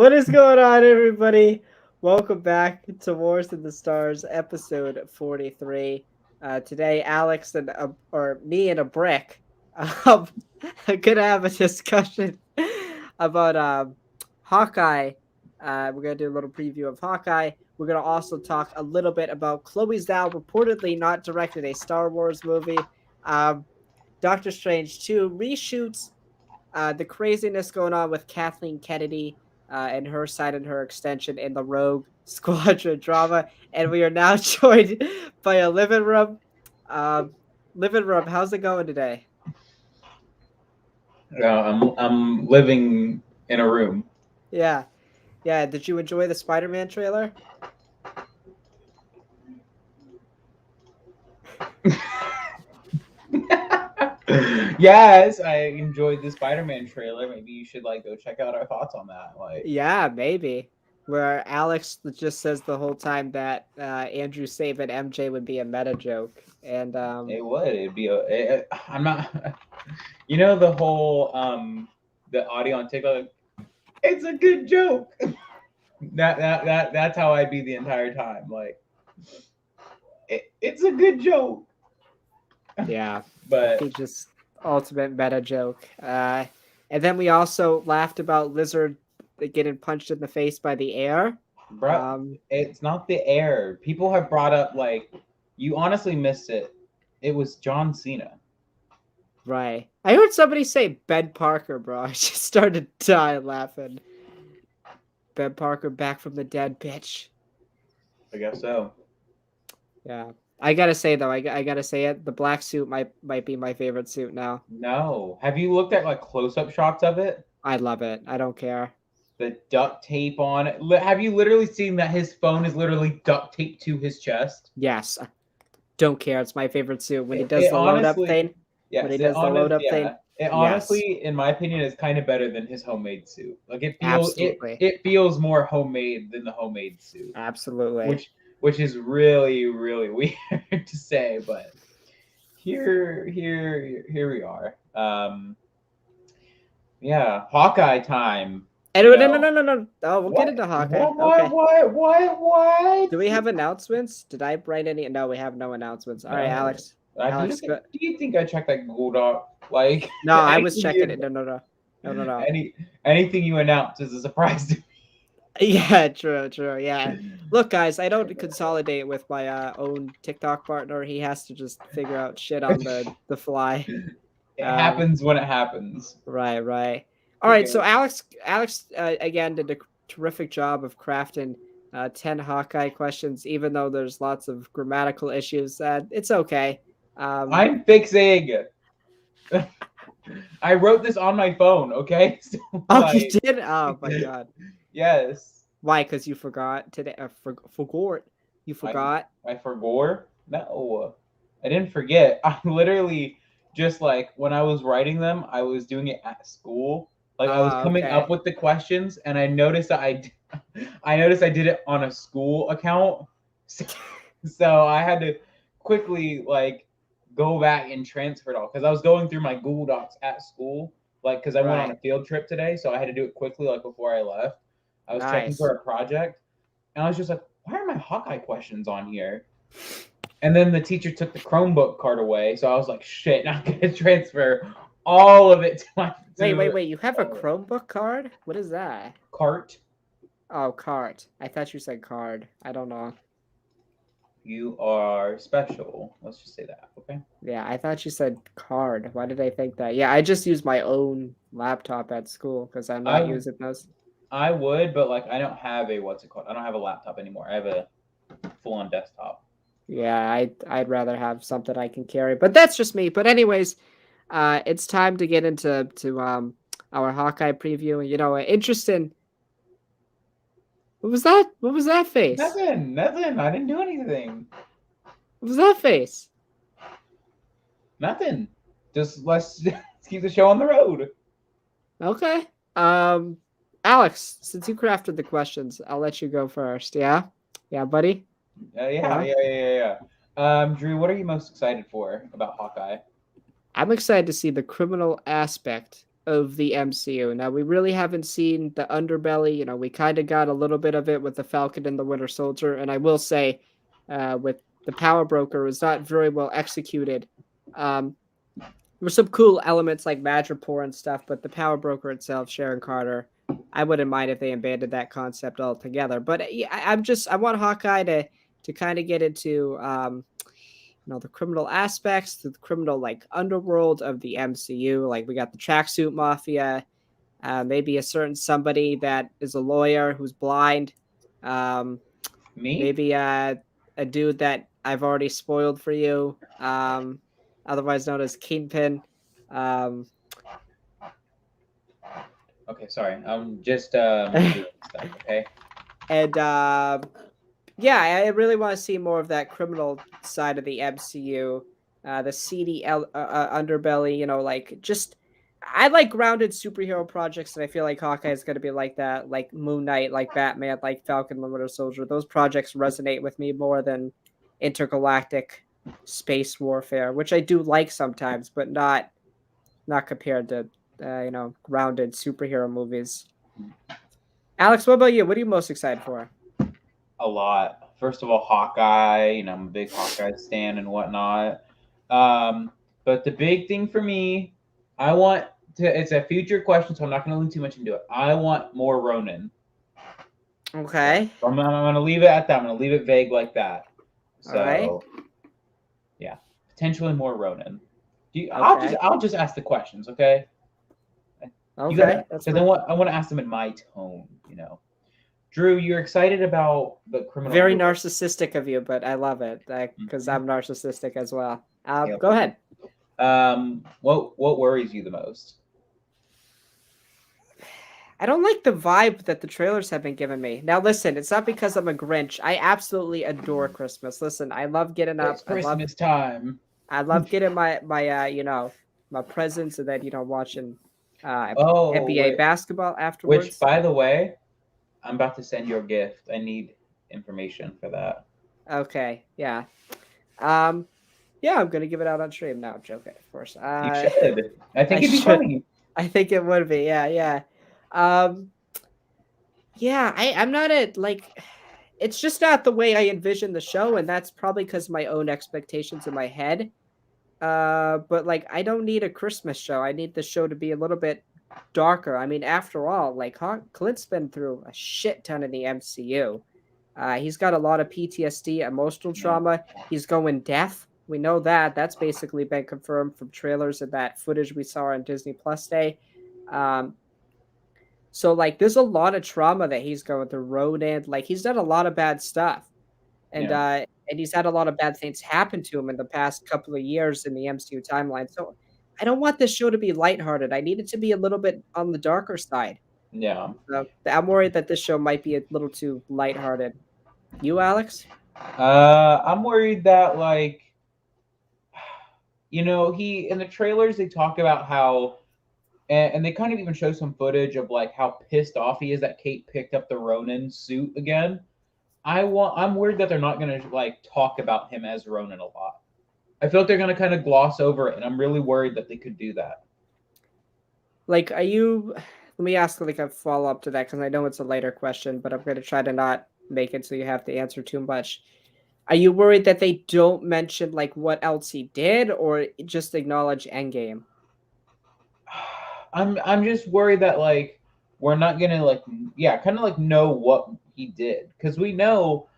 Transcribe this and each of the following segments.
What is going on, everybody? Welcome back to Wars in the Stars, episode 43. Today, Alex or me and a brick, um, gonna have a discussion about Hawkeye. We're gonna do a little preview of Hawkeye. We're gonna also talk a little bit about Chloe Zhao reportedly not directed a Star Wars movie. Doctor Strange 2 reshoots. The craziness going on with Kathleen Kennedy and her side and her extension in the Rogue Squadron drama. And we are now joined by a living room. Living room, how's it going today? I'm living in a room. Yeah. Did you enjoy the Spider-Man trailer? Yes, I enjoyed the Spider-Man trailer. Maybe you should go check out our thoughts on that. Yeah, maybe. Where Alex just says the whole time that Andrew saving MJ would be a meta joke, and it would. It'd be I'm not. You know the whole the audio on TikTok. It's a good joke. That's how I'd be the entire time. It's a good joke. Yeah, But he just ultimate meta joke. And then we also laughed about Lizard getting punched in the face by the air. bro, it's not the air. People have brought up you honestly missed it. It was John Cena. Right. I heard somebody say Ben Parker, bro. I just started dying laughing. Ben Parker back from the dead, bitch. I guess so. Yeah. I gotta say though, I gotta say it. The black suit might be my favorite suit now. No. Have you looked at close-up shots of it? I love it. I don't care. The duct tape on it. Have you literally seen that his phone is literally duct taped to his chest? Yes. Don't care. It's my favorite suit. When he does the load up thing. Yes, when he does the load up thing. It honestly, in my opinion, is kind of better than his homemade suit. It feels more homemade than the homemade suit. Absolutely. Which is really, really weird to say, but here we are. Yeah, Hawkeye time. No. Oh, we'll get into Hawkeye. What? Do we have announcements? Did I write any? No, we have no announcements. All right, Alex. Do you think I checked that Google Doc? No, I was checking it. No. Anything you announce is a surprise to me. Yeah, true. Yeah. Look, guys, I don't consolidate with my own TikTok partner. He has to just figure out shit on the fly. It happens when it happens. Right. All right, so Alex again did a terrific job of crafting 10 Hawkeye questions, even though there's lots of grammatical issues. It's okay. I'm fixing. I wrote this on my phone, okay? So, you did? Oh, my God. Yes. Why? Because you forgot today? Forgot? You forgot? I forgot? No. I didn't forget. I literally just when I was writing them, I was doing it at school. I was coming up with the questions, and I noticed that I did it on a school account, so I had to quickly go back and transfer it all because I was going through my Google Docs at school, because I went on a field trip today, so I had to do it quickly before I left. I was checking for a project, and I was just like, "Why are my Hawkeye questions on here?" And then the teacher took the Chromebook card away, so I was like, "Shit, now I'm gonna transfer all of it to my." Wait! You have a Chromebook card? What is that? Cart. Oh, cart. I thought you said card. I don't know. You are special. Let's just say that, okay? Yeah, I thought you said card. Why did I think that? Yeah, I just use my own laptop at school because I'm not using those. I would, but I don't have a what's it called? I don't have a laptop anymore. I have a full-on desktop. Yeah, I'd rather have something I can carry, but that's just me. But anyways, it's time to get into our Hawkeye preview. You know, interesting. What was that? What was that face? Nothing. I didn't do anything. What was that face? Nothing. Just let's keep the show on the road. Okay. Alex, since you crafted the questions, I'll let you go first. Yeah, buddy. Yeah. Drew, what are you most excited for about Hawkeye? I'm excited to see the criminal aspect of the MCU. Now, we really haven't seen the underbelly. You know, we kind of got a little bit of it with the Falcon and the Winter Soldier. And I will say, with the Power Broker, it was not very well executed. There were some cool elements like Madripoor and stuff, but the Power Broker itself, Sharon Carter, I wouldn't mind if they abandoned that concept altogether. But yeah, I want Hawkeye to kind of get into the criminal aspects, the criminal like underworld of the MCU. Like we got the tracksuit mafia, maybe a certain somebody that is a lawyer who's blind. Maybe a dude that I've already spoiled for you, otherwise known as Kingpin. Okay, sorry. I'm just doing stuff, okay? And yeah, I really want to see more of that criminal side of the MCU, the seedy underbelly. You know, like just I like grounded superhero projects, and I feel like Hawkeye is going to be like that, like Moon Knight, like Batman, like Falcon and Winter Soldier. Those projects resonate with me more than intergalactic space warfare, which I do like sometimes, but not compared to grounded superhero movies. Alex, what about you? What are you most excited for? A lot. First of all, Hawkeye. You know, I'm a big Hawkeye stan and whatnot. But the big thing for me, I want to. It's a future question, so I'm not going to lean too much into it. I want more Ronan. Okay. So I'm going to leave it at that. I'm going to leave it vague like that. So, yeah, potentially more Ronan. I'll just ask the questions, okay? Okay. Because I want to ask them in my tone, you know. Drew, you're excited about the criminal. Very narcissistic of you, but I love it because I'm narcissistic as well. Go ahead. What worries you the most? I don't like the vibe that the trailers have been giving me. Now, listen, it's not because I'm a Grinch. I absolutely adore Christmas. Listen, I love getting up. It's Christmas time. I love getting my presents and then watching NBA basketball afterwards. Which, by the way, I'm about to send your gift. I need information for that. Okay, yeah. Yeah, I'm gonna give it out on stream. No, I'm joking, of course. You should. I think it'd be funny. I think it would be. Yeah. Yeah, I'm not it's just not the way I envision the show, and that's probably because of my own expectations in my head. But like, I don't need a Christmas show. I need the show to be a little bit darker. I mean, after all, like Clint's been through a shit ton in the MCU. He's got a lot of PTSD, emotional trauma. He's going deaf. We know that. That's basically been confirmed from trailers and that footage we saw on Disney Plus Day. So like, there's a lot of trauma that he's going through. Ronan, like, he's done a lot of bad stuff, and he's had a lot of bad things happen to him in the past couple of years in the MCU timeline. So I don't want this show to be lighthearted. I need it to be a little bit on the darker side. Yeah. So I'm worried that this show might be a little too lighthearted. You, Alex? I'm worried that, like, in the trailers they talk about how, and they kind of even show some footage of like how pissed off he is that Kate picked up the Ronin suit again. I'm worried that they're not gonna like talk about him as Ronin a lot. I feel like they're gonna kind of gloss over it, and I'm really worried that they could do that. Like, let me ask like a follow up to that, because I know it's a later question, but I'm gonna try to not make it so you have to answer too much. Are you worried that they don't mention like what else he did, or just acknowledge Endgame? I'm just worried that like we're not gonna kind of like know what he did, because we know,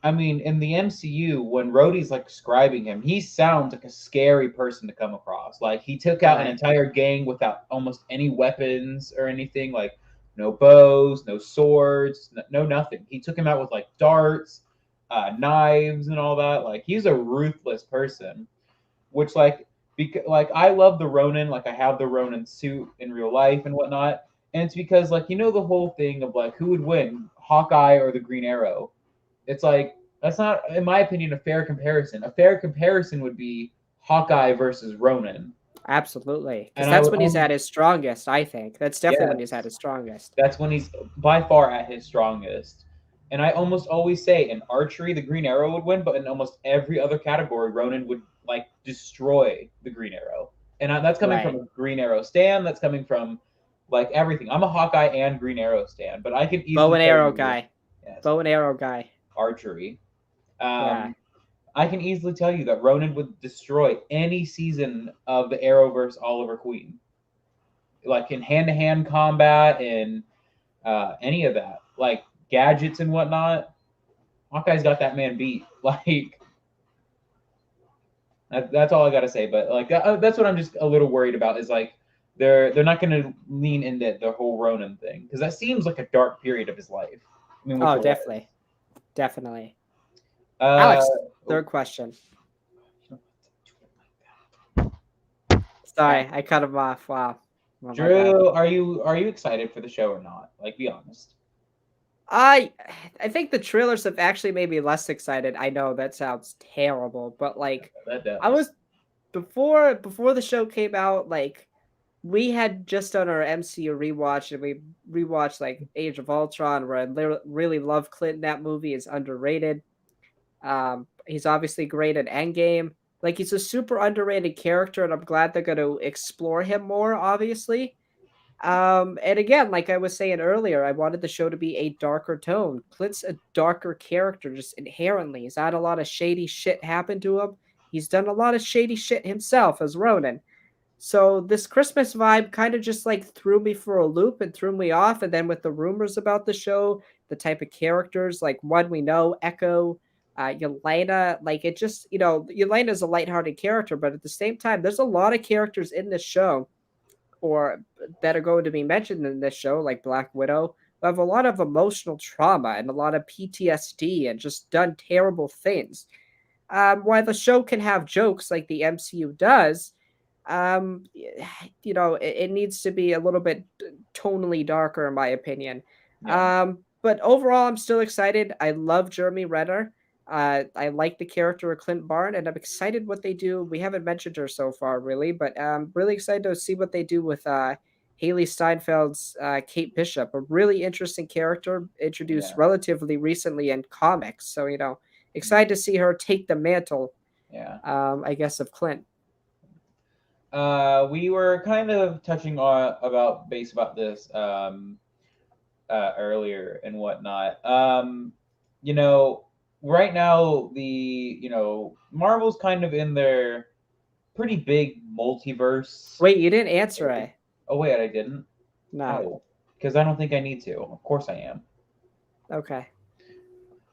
I mean, in the MCU when Rhodey's like describing him, he sounds like a scary person to come across. Like he took out an entire gang without almost any weapons or anything, like no bows, no swords, no nothing. He took him out with like darts, knives, and all that. Like he's a ruthless person, which because I love the Ronin, like I have the Ronin suit in real life and whatnot, and it's because like the whole thing of like who would win, Hawkeye or the Green Arrow. It's like that's not, in my opinion, a fair comparison. A fair comparison would be Hawkeye versus Ronin. Absolutely, because that's when he's at his strongest. I think that's definitely when he's at his strongest. That's when he's by far at his strongest. And I almost always say in archery, the Green Arrow would win, but in almost every other category, Ronan would like destroy the Green Arrow. And that's coming Right. from a Green Arrow stan. That's coming from like everything. I'm a Hawkeye and Green Arrow stan, but I can Bow easily and tell arrow you, guy. yes, Bow and arrow guy. archery. Yeah. I can easily tell you that Ronan would destroy any season of the Arrowverse Oliver Queen, like in hand-to-hand combat and any of that, like gadgets and whatnot. Hawkeye's got that man beat. Like that's all I gotta say. But like that's what I'm just a little worried about is like they're not going to lean into the whole Ronan thing because that seems like a dark period of his life. I mean, which Oh, it was. definitely. Uh, Alex, oh, third question. Sorry, I cut him off. Wow. Well, my bad. Drew, are you excited for the show or not? Like, be honest. I I think the trailers have actually made me less excited. I know that sounds terrible, but like That I does. was before the show came out, like we had just done our MCU rewatch and we rewatched like Age of Ultron where I really love Clint. That movie is underrated. He's obviously great at Endgame. Like he's a super underrated character, and I'm glad they're going to explore him more. Obviously, and again, like I was saying earlier, I wanted the show to be a darker tone. Clint's a darker character just inherently. He's had a lot of shady shit happen to him. He's done a lot of shady shit himself as Ronan. So this Christmas vibe kind of just like threw me for a loop and threw me off. And then with the rumors about the show, the type of characters, like one we know, Echo, Yelena, like it just, Yelena is a lighthearted character, but at the same time, there's a lot of characters in this show or that are going to be mentioned in this show, like Black Widow, who have a lot of emotional trauma and a lot of PTSD and just done terrible things. While the show can have jokes like the MCU does, um, it needs to be a little bit tonally darker, in my opinion. Yeah. But overall, I'm still excited. I love Jeremy Renner. I like the character of Clint Barton, and I'm excited what they do. We haven't mentioned her so far, really, but I'm really excited to see what they do with Haley Steinfeld's Kate Bishop, a really interesting character introduced Yeah. relatively recently in comics. So, excited to see her take the mantle, Yeah. I guess, of Clint. We were kind of touching on about this earlier and whatnot. Right now Marvel's kind of in their pretty big multiverse. Wait, you didn't answer it. Oh wait, I didn't. No. Oh, because I don't think I need to. Of course I am. Okay.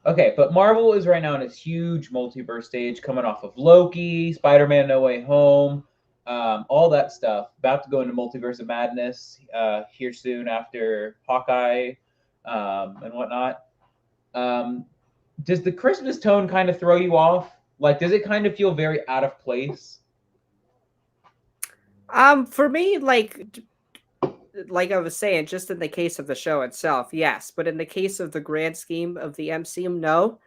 Okay, but Marvel is right now in its huge multiverse stage, coming off of Loki, Spider-Man: No Way Home, all that stuff. About to go into Multiverse of Madness here soon after Hawkeye and whatnot. Does the Christmas tone kind of throw you off? Like, does it kind of feel very out of place? For me, like I was saying, just in the case of the show itself, yes. But in the case of the grand scheme of the MCU, no.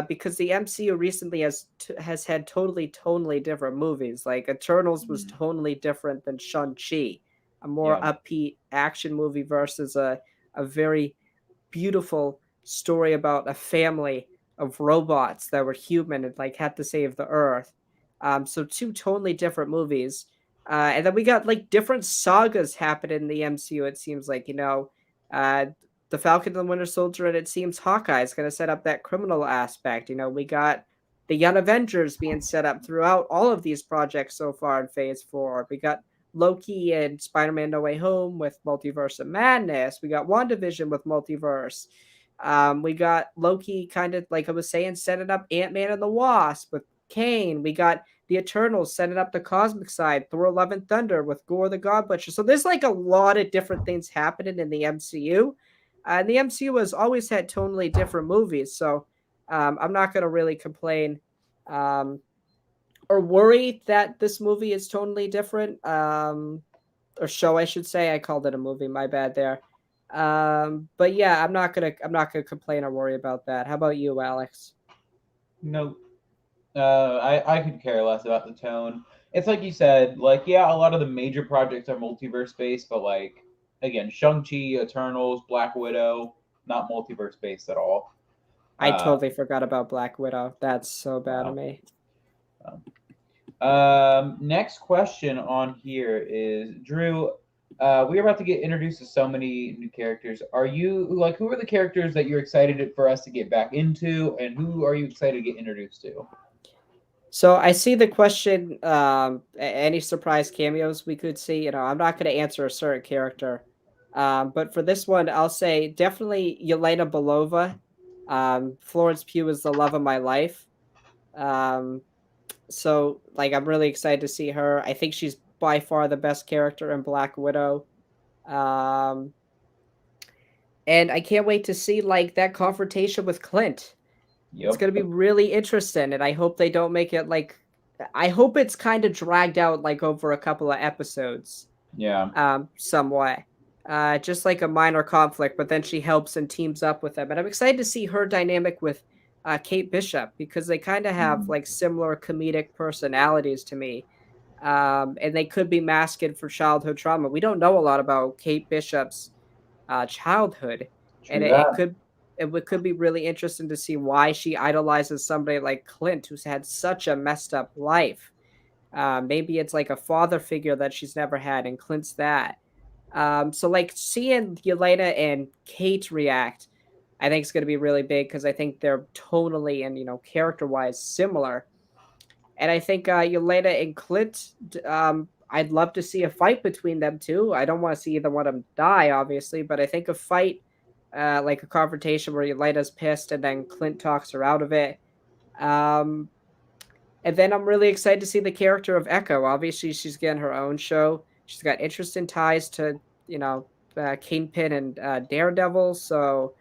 Because the MCU recently has had totally different movies. Like Eternals was totally different than Shang-Chi, a more upbeat action movie versus a very beautiful story about a family of robots that were human and like had to save the Earth. So two totally different movies. And then we got like different sagas happen in the MCU. It seems like the Falcon and the Winter Soldier, and it seems Hawkeye is going to set up that criminal aspect. We got the Young Avengers being set up throughout all of these projects so far in Phase 4. We got Loki and Spider-Man No Way Home with Multiverse of Madness. We got WandaVision with Multiverse. We got Loki kind of, like I was saying, setting up Ant-Man and the Wasp with Kane. We got the Eternals setting up the cosmic side, Thor: Love and Thunder with Gore the God Butcher. So there's like a lot of different things happening in the MCU. And the MCU has always had totally different movies. So I'm not going to really complain or worry that this movie is totally different. Or show, I should say. I called it a movie. My bad there. But yeah, I'm not gonna complain or worry about that. How about you, Alex? No. I could care less about the tone. It's like you said, like, yeah, a lot of the major projects are multiverse based, but like, again, Shang-Chi, Eternals, Black Widow, not multiverse based at all. I totally forgot about Black Widow. That's so bad of me. Next question on here is Drew. We're about to get introduced to so many new characters. Are you like who are the characters that you're excited for us to get back into, and who are you excited to get introduced to? So I see the question. Any surprise cameos we could see? I'm not going to answer a certain character, but for this one, I'll say definitely Yelena Belova. Florence Pugh is the love of my life. Um, so like I'm really excited to see her. I think she's by far the best character in Black Widow. Um, and I can't wait to see like that confrontation with Clint. It's Yep. gonna be really interesting, and I hope they don't make it like. I hope it's kind of dragged out like over a couple of episodes, Yeah. somewhat. Just like a minor conflict, but then she helps and teams up with them, and I'm excited to see her dynamic with Kate Bishop because they kind of have like similar comedic personalities to me, and they could be masking for childhood trauma. We don't know a lot about Kate Bishop's childhood, and True that. it could be really interesting to see why she idolizes somebody like Clint, who's had such a messed up life. Maybe it's like a father figure that she's never had, and Clint's that. So like seeing Yelena and Kate react, I think it's going to be really big because I think they're tonally and character wise similar. And I think Yelena and Clint, I'd love to see a fight between them too. I don't want to see either one of them die, obviously, but I think a fight, like a confrontation where Yelena's pissed and then Clint talks her out of it. Um, and then I'm really excited to see the character of Echo. Obviously, she's getting her own show. She's got interesting ties to, Kingpin and Daredevil. So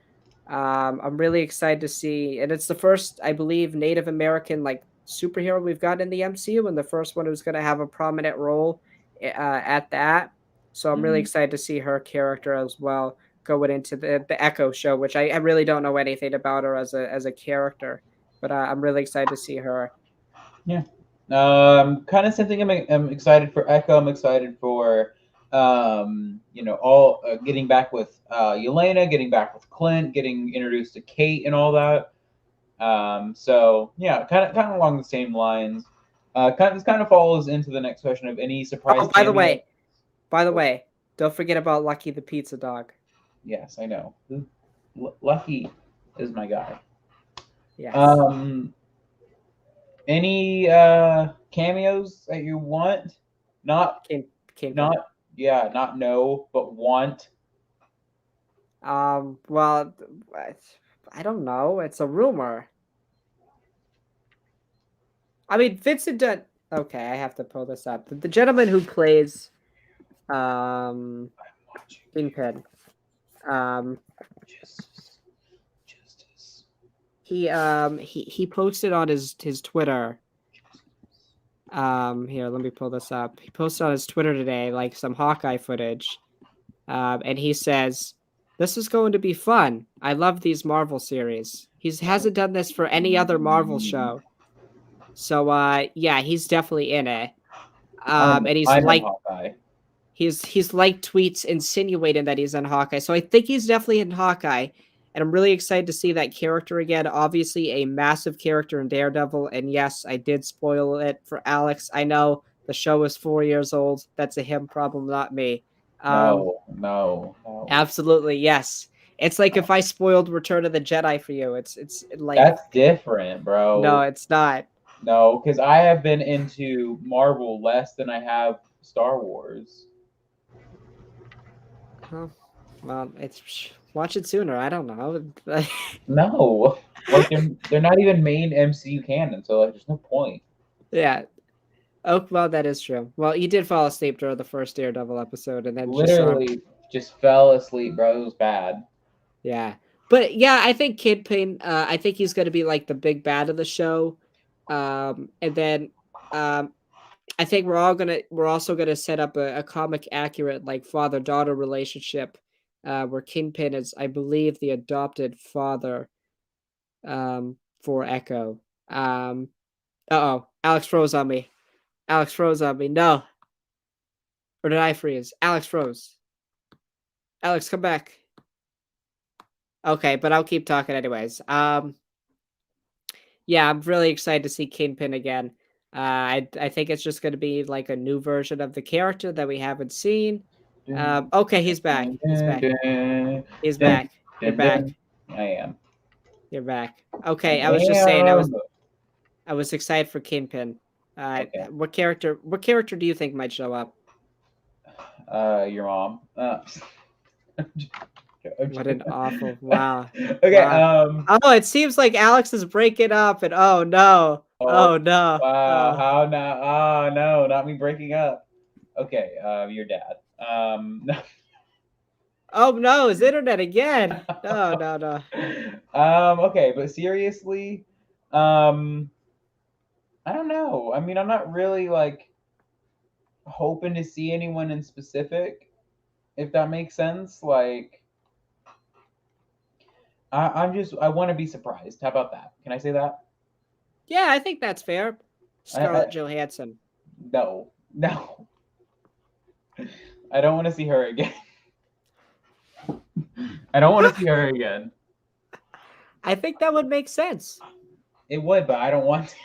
I'm really excited to see, and it's the first, I believe, Native American like superhero we've got in the MCU, and the first one who's going to have a prominent role at that. So I'm really Mhm. excited to see her character as well going into the Echo show, which I really don't know anything about her as a character, but I'm really excited to see her. Yeah. Kind of same thing. I'm excited for Echo. I'm excited for, all getting back with Yelena, getting back with Clint, getting introduced to Kate and all that. So yeah, kind of along the same lines. This kind of follows into the next question of any surprise Oh, by the cameo. way, by the way, don't forget about Lucky the pizza dog. Yes, I know. Lucky is my guy. Yes, Um, any cameos that you want? Not Kingpin. not yeah, not no, but want. Well, I don't know. It's a rumor. I mean, Vincent Dunn. Okay, I have to pull this up. The gentleman who plays um Kingpin. Um, Justice. Justice. he posted on his Twitter. Here, let me pull this up. He posted on his Twitter today like some Hawkeye footage. And he says, "This is going to be fun. I love these Marvel series. He hasn't done this for any other Marvel show." So yeah, he's definitely in it. I'm And I'm in Hawkeye. he's like tweets insinuating that he's in Hawkeye. So I think he's definitely in Hawkeye. And I'm really excited to see that character again. Obviously, a massive character in Daredevil. And yes, I did spoil it for Alex. I know the show is 4 years old. That's a him problem, not me. Um, No, no, no. Absolutely, yes. It's like if I spoiled Return of the Jedi for you. It's like That's different, no, bro. it's not. No, because I have been into Marvel less than I have Star Wars. Oh, well, it's watch it sooner. I don't know. No, like they're not even main MCU canon, so like there's no point. Yeah. Oh, well, that is true. Well, you did fall asleep during the first Daredevil episode, and then just saw him. Literally just fell asleep, bro. It was bad. Yeah, but yeah, I think Kidpin. I think he's going to be like the big bad of the show. And then I think we're also gonna set up a comic accurate like father daughter relationship, where Kingpin is, I believe, the adopted father, for Echo. Oh, Alex froze on me. Alex froze on me. No, or did I freeze? Alex froze. Alex, come back. Okay, but I'll keep talking anyways. Yeah, I'm really excited to see Kingpin again. I think it's just going to be like a new version of the character that we haven't seen. Okay, he's back. He's back. He's back. You're back. I am. You're back. Okay, I was just saying I was excited for Kingpin. Okay. What character do you think might show up? Your mom. What an awful wow. Okay. Wow. Oh, it seems like Alex is breaking up, and oh no. Oh no. Wow. How now? Oh no, not me breaking up. Okay. Your dad. No. Oh no, his internet again. No. Okay, but seriously, I don't know. I mean, I'm not really like hoping to see anyone in specific, if that makes sense. Like, I want to be surprised. How about that? Can I say that? Yeah, I think that's fair. Scarlett Johansson. No. I don't want to see her again. I don't want to see her again. I think that would make sense. It would, but I don't want to.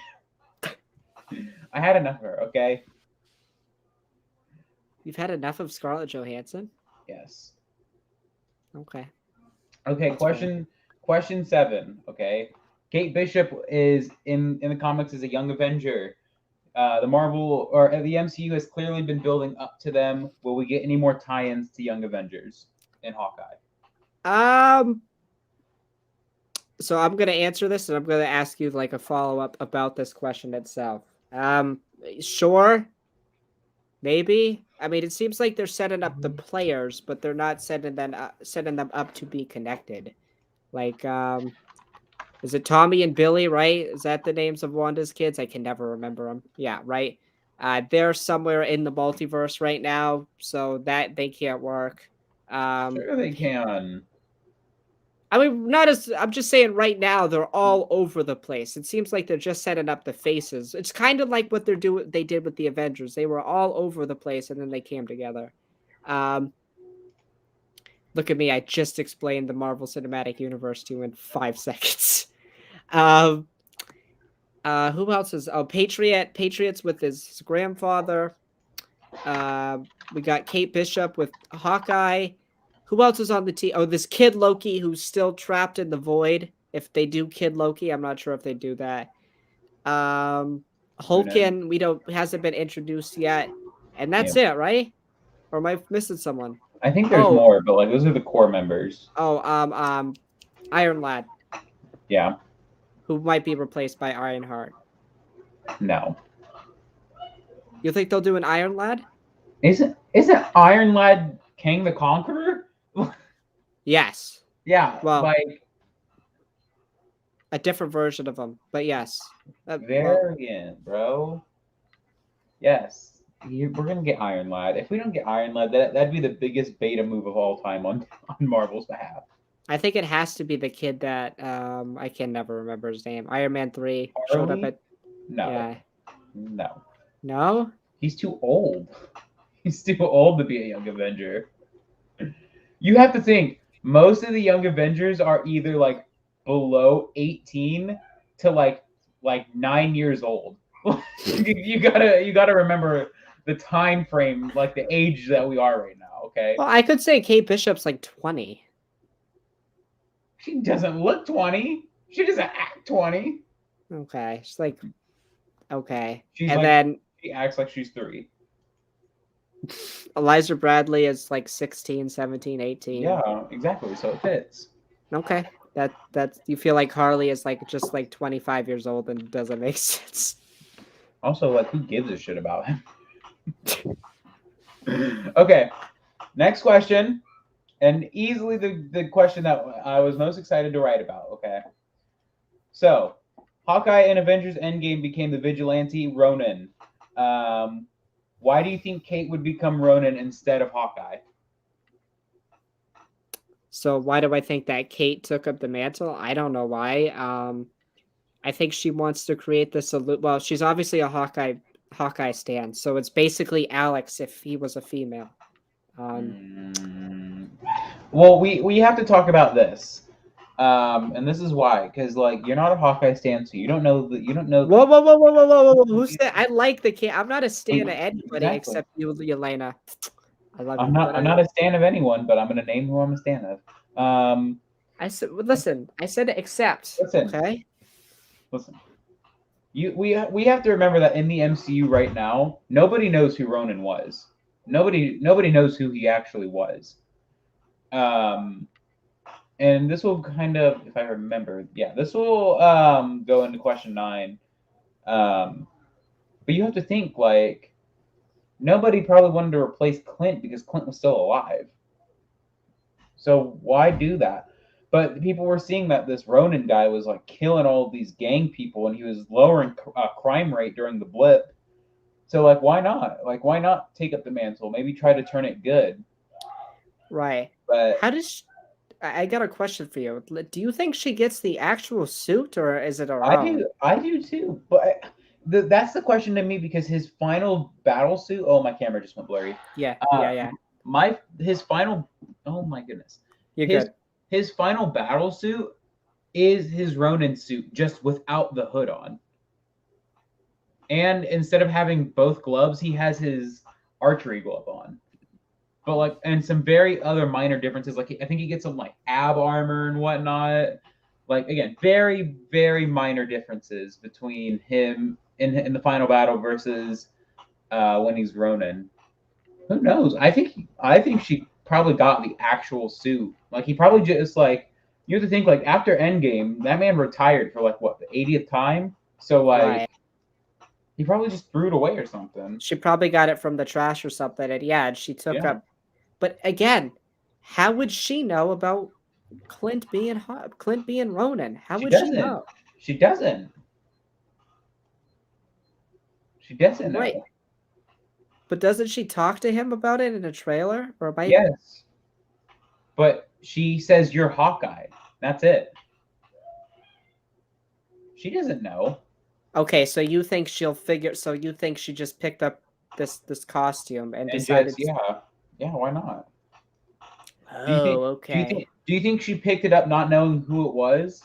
I had enough of her, okay? You've had enough of Scarlett Johansson? Yes. Okay. Okay, question 7, okay? Kate Bishop is in the comics is a young Avenger. The Marvel or the MCU has clearly been building up to them. Will we get any more tie-ins to Young Avengers in Hawkeye? So I'm gonna answer this, and I'm gonna ask you like a follow-up about this question itself. Sure, maybe. I mean, it seems like they're setting up the players, but they're not setting them up to be connected. Like, is it Tommy and Billy? Right? Is that the names of Wanda's kids? I can never remember them. Yeah, right. They're somewhere in the multiverse right now, so that they can't work. Sure, they can. I mean, I'm just saying right now, they're all over the place. It seems like they're just setting up the faces. It's kind of like what they did with the Avengers. They were all over the place, and then they came together. Look at me. I just explained the Marvel Cinematic Universe to you in 5 seconds. Who else is... Oh, Patriots with his grandfather. We got Kate Bishop with Hawkeye. Who else is on the team? Oh, this Kid Loki who's still trapped in the void. If they do Kid Loki, I'm not sure if they do that. Hulkin, hasn't been introduced yet, and that's it, right? Or am I missing someone? I think there's more, but like those are the core members. Oh, Iron Lad. Yeah. Who might be replaced by Ironheart? No. You think they'll do an Iron Lad? Isn't Iron Lad King the Conqueror? Yes. Yeah. Well, like a different version of him, but yes. Variant, bro. Yes. We're gonna get Iron Lad. If we don't get Iron Lad, that'd be the biggest beta move of all time on Marvel's behalf. I think it has to be the kid that I can never remember his name. Iron Man 3 showed up at... No. Yeah. No? He's too old. He's too old to be a Young Avenger. You have to think, most of the Young Avengers are either like below 18 to like 9 years old. you gotta remember the time frame, like the age that we are right now, okay? Well, I could say Kate Bishop's like 20. She doesn't look 20. She doesn't act 20. Okay. She's like, okay. She acts like she's 3. Eliza Bradley is like 16, 17, 18. Yeah, exactly. So it fits. Okay. That you feel like Harley is like just like 25 years old and doesn't make sense. Also, like, who gives a shit about him? Okay. Next question. And easily the question that I was most excited to write about, okay? So, Hawkeye in Avengers Endgame became the vigilante Ronan. Why do you think Kate would become Ronan instead of Hawkeye? So why do I think that Kate took up the mantle? I don't know why. I think she wants to create this... Well, she's obviously a Hawkeye stan, so it's basically Alex if he was a female. Well, we have to talk about this. And this is why, because like you're not a Hawkeye stan, so you don't know that you don't know. Whoa! Who said I like the kid? I'm not a stan of anybody Exactly. except you, Yelena. I love I'm you, not. but I'm not a stan of anyone, but I'm gonna name who I'm a stan of. I said, listen. I said except. Listen. Okay. Listen. We have to remember that in the MCU right now, nobody knows who Ronan was. Nobody knows who he actually was. And this will kind of, if I remember, yeah, this will go into question 9. But you have to think like nobody probably wanted to replace Clint because Clint was still alive. So why do that? But people were seeing that this Ronan guy was like killing all of these gang people, and he was lowering crime rate during the blip. So like, why not? Like, why not take up the mantle? Maybe try to turn it good. Right. But How does I got a question for you. Do you think she gets the actual suit or is it her own? I do too. But that's the question to me because his final battle suit. Oh, my camera just went blurry. Yeah. His final. Oh my goodness. You're His good. his final battle suit is his Ronin suit, just without the hood on. And instead of having both gloves, he has his archery glove on. But like, and some very other minor differences. Like, I think he gets some like ab armor and whatnot. Like again, very very minor differences between him in the final battle versus when he's Ronin. Who knows? I think she probably got the actual suit. Like he probably just like you have to think like after Endgame, that man retired for like what the 80th time. So like Right. he probably just threw it away or something. She probably got it from the trash or something. And yeah, she took Yeah. up. But again, how would she know about Clint being Ronan? How She would she doesn't. know? She doesn't. She doesn't Right. know. But doesn't she talk to him about it in a trailer? Or might Yes. But she says you're Hawkeye. That's it. She doesn't know. Okay, so you think she'll figure so you think she just picked up this costume and And decided just yeah, why not? Oh, okay. Do you think she picked it up not knowing who it was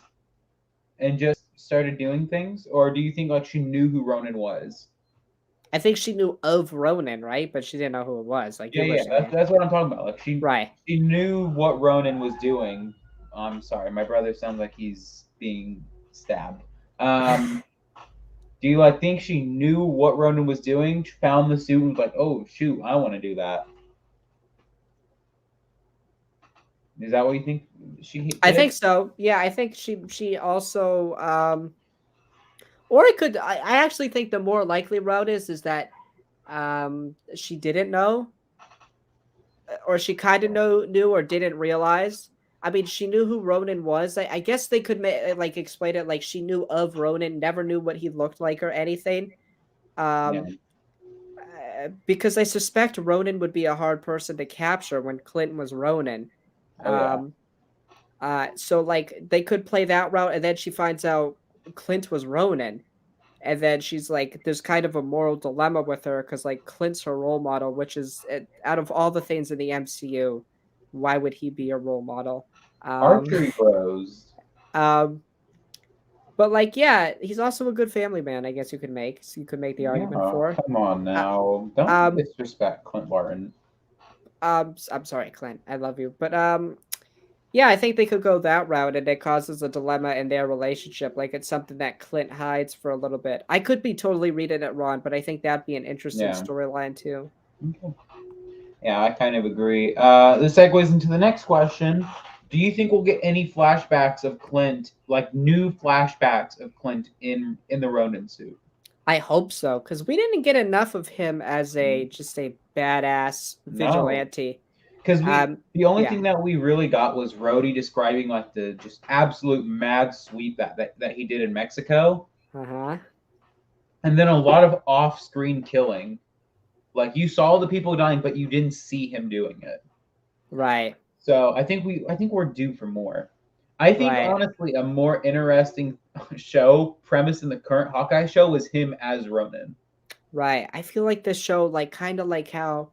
and just started doing things, or do you think like she knew who Ronan was? I think she knew of Ronan, right? But she didn't know who it was, like you were Yeah, saying. that's what I'm talking about. Like Right. she knew what Ronan was doing. I'm sorry, my brother sounds like he's being stabbed. Do you like think she knew what Ronan was doing, found the suit, and was like, "Oh shoot, I want to do that"? Is that what you think she did? I think so. Yeah, I think she also or it could I actually think the more likely route is that she didn't know or she kind of knew or didn't realize. I mean, she knew who Ronan was. I guess they could like explain it like she knew of Ronan, never knew what he looked like or anything. Yeah. Because I suspect Ronan would be a hard person to capture when Clinton was Ronan. Oh yeah. So like they could play that route, and then she finds out Clint was Ronan, and then she's like, there's kind of a moral dilemma with her because like Clint's her role model, which is out of all the things in the MCU, why would he be a role model? Archery bros. But like, yeah, he's also a good family man. I guess you could make the argument Yeah, for. come on now. Don't disrespect Clint Barton. I'm sorry, Clint. I love you, but yeah, I think they could go that route, and it causes a dilemma in their relationship. Like it's something that Clint hides for a little bit. I could be totally reading it wrong, but I think that'd be an interesting Yeah. storyline too. Okay. Yeah, I kind of agree. This segues into the next question. Do you think we'll get any flashbacks of Clint, like new flashbacks of Clint in the Ronin suit? I hope so, because we didn't get enough of him as just a badass No, vigilante. because the only Yeah. thing that we really got was Rhodey describing like the just absolute mad sweep that he did in Mexico, Uh-huh. and then a lot of off-screen killing. Like you saw the people dying, but you didn't see him doing it. Right. So I think we're due for more. I think Right. honestly a more interesting show premise in the current Hawkeye show was him as Ronin. Right. I feel like this show, like kind of like how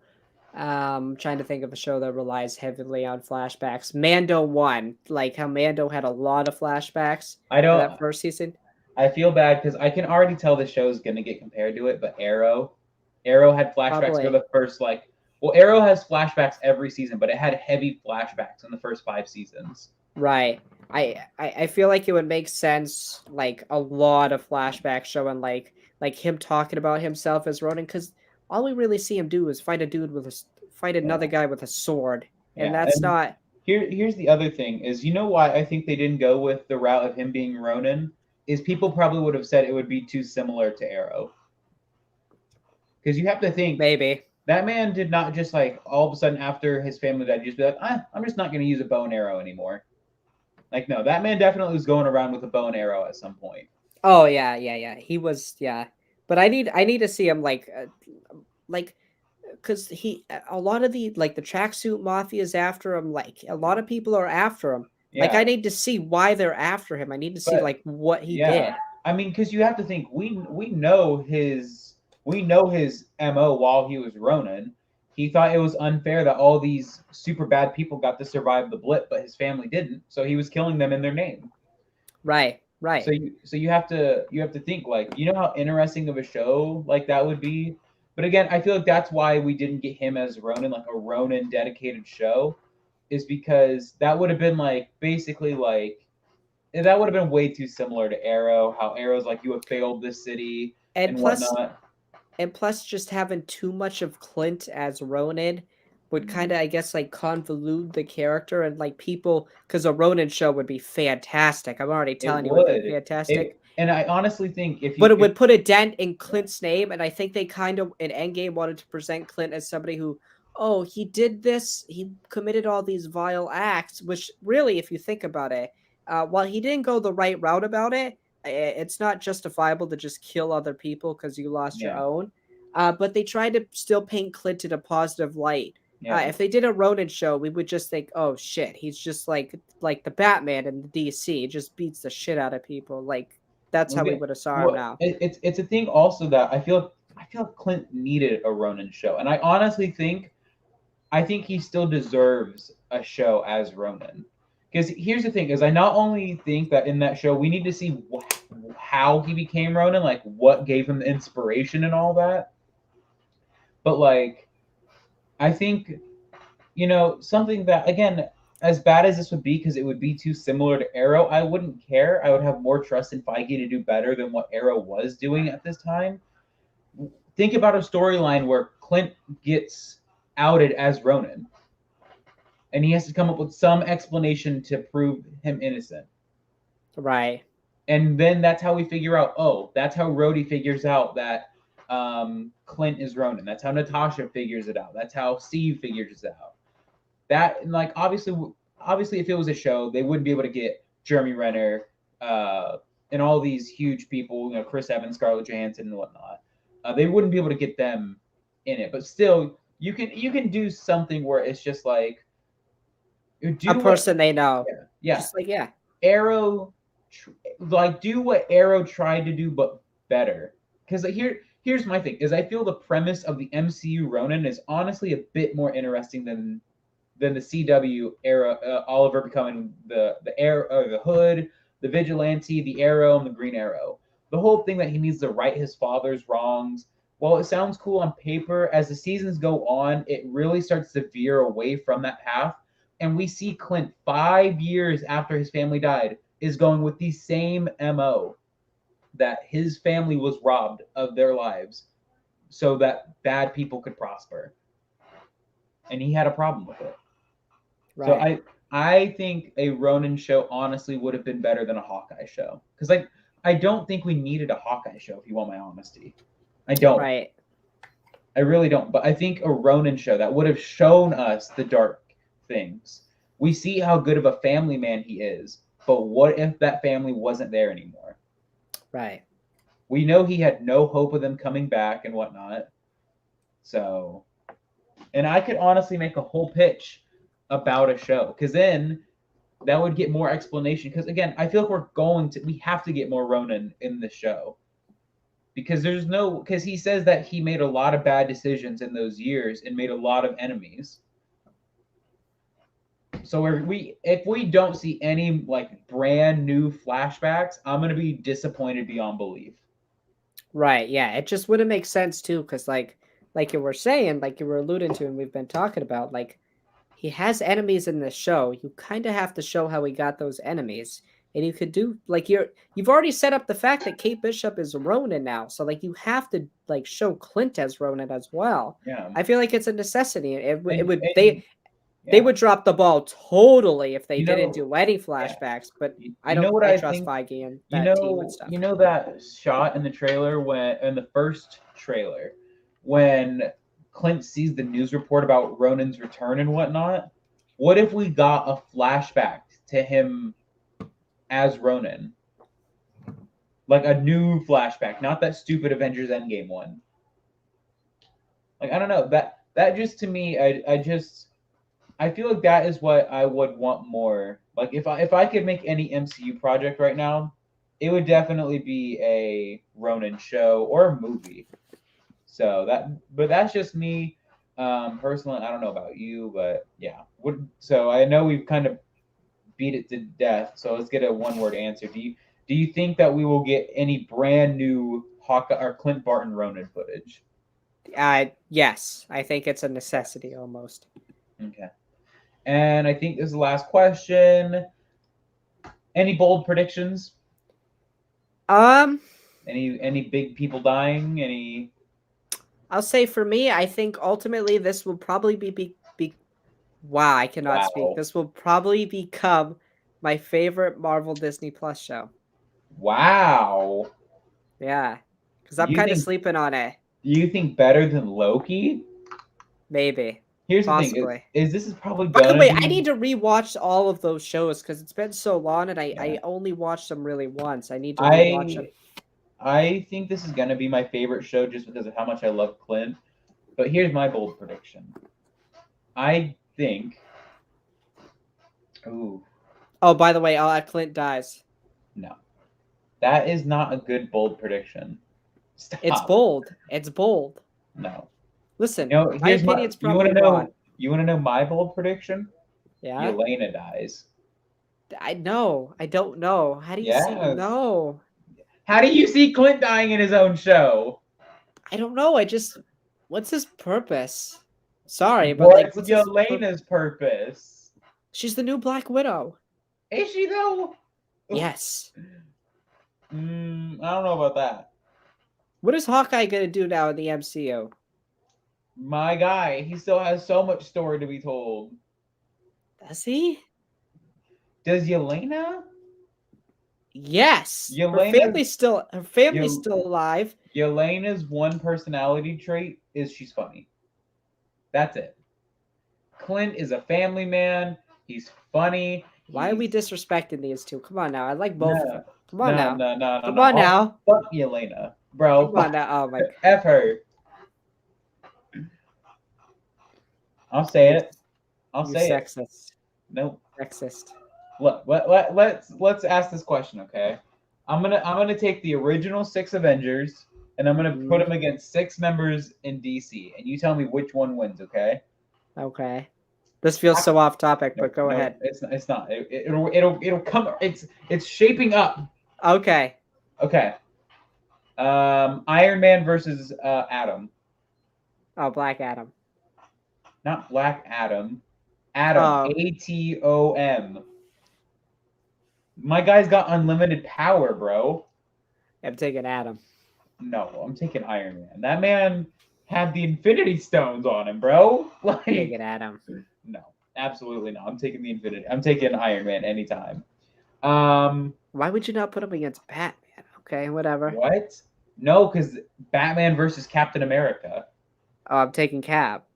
Trying to think of a show that relies heavily on flashbacks. Mando 1, like how Mando had a lot of flashbacks I in don't. that first season. I feel bad because I can already tell the show's gonna get compared to it, but Arrow had flashbacks for Probably. the first well, Arrow has flashbacks every season, but it had heavy flashbacks in the first 5 seasons. Right. I feel like it would make sense, like a lot of flashbacks showing like him talking about himself as Ronan, because all we really see him do is fight another guy with a sword, and Yeah, that's and not. here's the other thing is, you know why I think they didn't go with the route of him being Ronan is people probably would have said it would be too similar to Arrow. Because you have to think Maybe. that man did not just like all of a sudden after his family died just be like, I'm just not going to use a bow and arrow anymore. Like, no, that man definitely was going around with a bow and arrow at some point. Oh yeah. He was, yeah. But I need to see him like because a lot of the tracksuit mafia is after him. Like a lot of people are after him. Like Yeah, I need to see why they're after him. I need to see but like what he yeah, did. I mean, because you have to think we know his mo while he was Ronin. He thought it was unfair that all these super bad people got to survive the blip, but his family didn't. So he was killing them in their name. Right. So Right. you have to think like, you know how interesting of a show like that would be. But again, I feel like that's why we didn't get him as Ronin, like a Ronin dedicated show, is because that would have been like basically like that would have been way too similar to Arrow. How Arrow's like, you have failed this city And and plus, whatnot. just having too much of Clint as Ronin would kind of, I guess, like convolute the character, and like people, because a Ronin show would be fantastic. I'm already It telling you, it would be would. fantastic. And I honestly think But it if would put a dent in Clint's name, and I think they kind of in Endgame wanted to present Clint as somebody who, oh, he did this, he committed all these vile acts, which really, if you think about it, while he didn't go the right route about it, it's not justifiable to just kill other people because you lost your yeah, own. But they tried to still paint Clint in a positive light. yeah. If they did a Ronin show, we would just think, oh shit, he's just like the Batman in the DC, just beats the shit out of people. Like that's how we would have saw him now. It's a thing also that I feel like Clint needed a Ronin show, and I honestly think he still deserves a show as Ronin. Because here's the thing: is I not only think that in that show we need to see how he became Ronin, like what gave him the inspiration and all that, but like I think something that again, as bad as this would be, because it would be too similar to Arrow, I wouldn't care. I would have more trust in Feige to do better than what Arrow was doing at this time. Think about a storyline where Clint gets outed as Ronin, and he has to come up with some explanation to prove him innocent. Right. And then that's how we figure out, oh, that's how Rhodey figures out that Clint is Ronin. That's how Natasha figures it out. That's how Steve figures it out. That, and like, obviously, if it was a show, they wouldn't be able to get Jeremy Renner and all these huge people, Chris Evans, Scarlett Johansson, and whatnot. They wouldn't be able to get them in it. But still, you can do something where it's just like A person they know. yeah. Just like, yeah. Arrow, like do what Arrow tried to do, but better. Because here's my thing: is I feel the premise of the MCU Ronin is honestly a bit more interesting than the CW era. Oliver becoming the Hood, the Vigilante, the Arrow, and the Green Arrow. The whole thing that he needs to right his father's wrongs. While it sounds cool on paper, as the seasons go on, it really starts to veer away from that path. And we see Clint 5 years after his family died is going with the same MO, that his family was robbed of their lives so that bad people could prosper. And he had a problem with it. Right. So I think a Ronin show honestly would have been better than a Hawkeye show. Because like I don't think we needed a Hawkeye show, if you want my honesty. I don't. Right. I really don't. But I think a Ronin show that would have shown us the dark things. We see how good of a family man he is, but what if that family wasn't there anymore? Right. We know he had no hope of them coming back and whatnot. So, and I could honestly make a whole pitch about a show, because then that would get more explanation. Because again, I feel like we have to get more Ronin in the show. because he says that he made a lot of bad decisions in those years and made a lot of enemies. So if we don't see any like brand new flashbacks, I'm gonna be disappointed beyond belief. Right, yeah. It just wouldn't make sense too, because like you were saying, like you were alluding to, and we've been talking about, like he has enemies in this show. You kind of have to show how he got those enemies, and you could do like you've already set up the fact that Kate Bishop is Ronan now, so like you have to like show Clint as Ronan as well. Yeah, I feel like it's a necessity. It would yeah. they would drop the ball totally if they You didn't know, do any yeah. flashbacks. But You know what I I trust think? Feige and You that team and stuff. know that shot in the trailer in the first trailer when Clint sees the news report about Ronan's return and whatnot. What if we got a flashback to him as Ronan? Like a new flashback, not that stupid Avengers Endgame one. Like I don't know, that just to me, I feel like that is what I would want more. Like if I could make any MCU project right now, it would definitely be a Ronan show or a movie. So but that's just me personally. I don't know about you, but yeah. So I know we've kind of beat it to death. So let's get a one-word answer. Do you think that we will get any brand new Hawkeye or Clint Barton Ronan footage? Yes, I think it's a necessity almost. Okay. And I think this is the last question. Any bold predictions? Any big people dying? Any? I'll say for me, I think ultimately this will probably be wow, I cannot speak. This will probably become my favorite Marvel Disney Plus show. Wow. Yeah, because I'm kind of sleeping on it. Do you think better than Loki? Maybe. Here's possibly. the thing: this is probably. By the way, I need to rewatch all of those shows because it's been so long, and I only watched them really once. I need to rewatch them. I think this is gonna be my favorite show just because of how much I love Clint. But here's my bold prediction. I think. Ooh. Oh, by the way, Clint dies. No, that is not a good bold prediction. Stop. It's bold. It's bold. No. Listen, my opinion's probably wrong. You want to know my bold prediction? Yeah. Yelena dies. I know. I don't know. How do you see? No. How do you see Clint dying in his own show? I don't know. What's his purpose? Sorry, but what's Yelena's purpose? She's the new Black Widow. Is she though? Yes. I don't know about that. What is Hawkeye gonna do now in the MCU? My guy, he still has so much story to be told. Does he? Does Yelena? Yes. Her family's still alive. Yelena's one personality trait is she's funny. That's it. Clint is a family man. He's funny. Why are we disrespecting these two? Come on now. I like both of them. Come on now. No. Come on now. Fuck Yelena, bro. Come on now. Oh my. F her. I'll say it. I'll say sexist. It. Nope. Sexist. Look, let's ask this question, okay? I'm gonna take the original 6 Avengers and I'm gonna put them against 6 members in DC, and you tell me which one wins, okay? Okay. This feels so off topic, but go ahead. It's not. It'll come. It's shaping up. Okay. Okay. Iron Man versus Adam. Oh, Black Adam. Not Black Adam. Adam. ATOM. My guy's got unlimited power, bro. I'm taking Adam. No, I'm taking Iron Man. That man had the Infinity Stones on him, bro. Like, taking Adam. No, absolutely not. I'm taking the Infinity. I'm taking Iron Man anytime. Why would you not put him against Batman? Okay, whatever. What? No, because Batman versus Captain America. Oh, I'm taking Cap.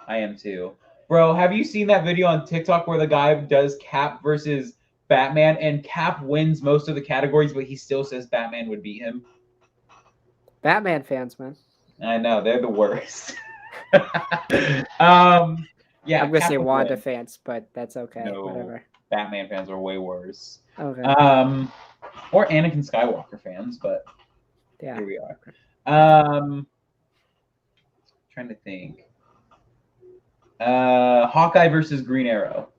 I am too. Bro, have you seen that video on TikTok where the guy does Cap versus Batman and Cap wins most of the categories, but he still says Batman would beat him? Batman fans, man. I know, they're the worst. Yeah, I'm gonna say Wanda fans, but that's okay. No, whatever. Batman fans are way worse. Okay. Or Anakin Skywalker fans, but Yeah. Here we are. Trying to think. Hawkeye versus Green Arrow.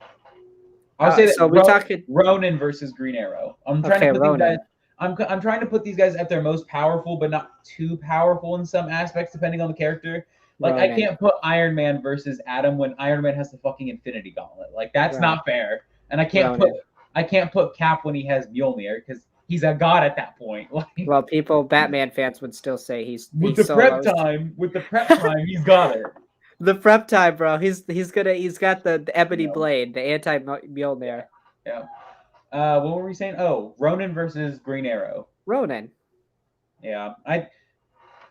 I'll say that. So we're talking Ronan versus Green Arrow. I'm trying to put these guys. I'm trying to put these guys at their most powerful, but not too powerful in some aspects, depending on the character. Like Ronan. I can't put Iron Man versus Adam when Iron Man has the fucking Infinity Gauntlet. Like that's not fair. And I can't put Cap when he has Mjolnir because he's a god at that point. Like, well, Batman fans would still say he's with the prep time. With the prep time, he's got it. The prep time, bro. He's got the ebony blade, the anti Mjolnir. Yeah. What were we saying? Oh, Ronan versus Green Arrow. Ronan. Yeah,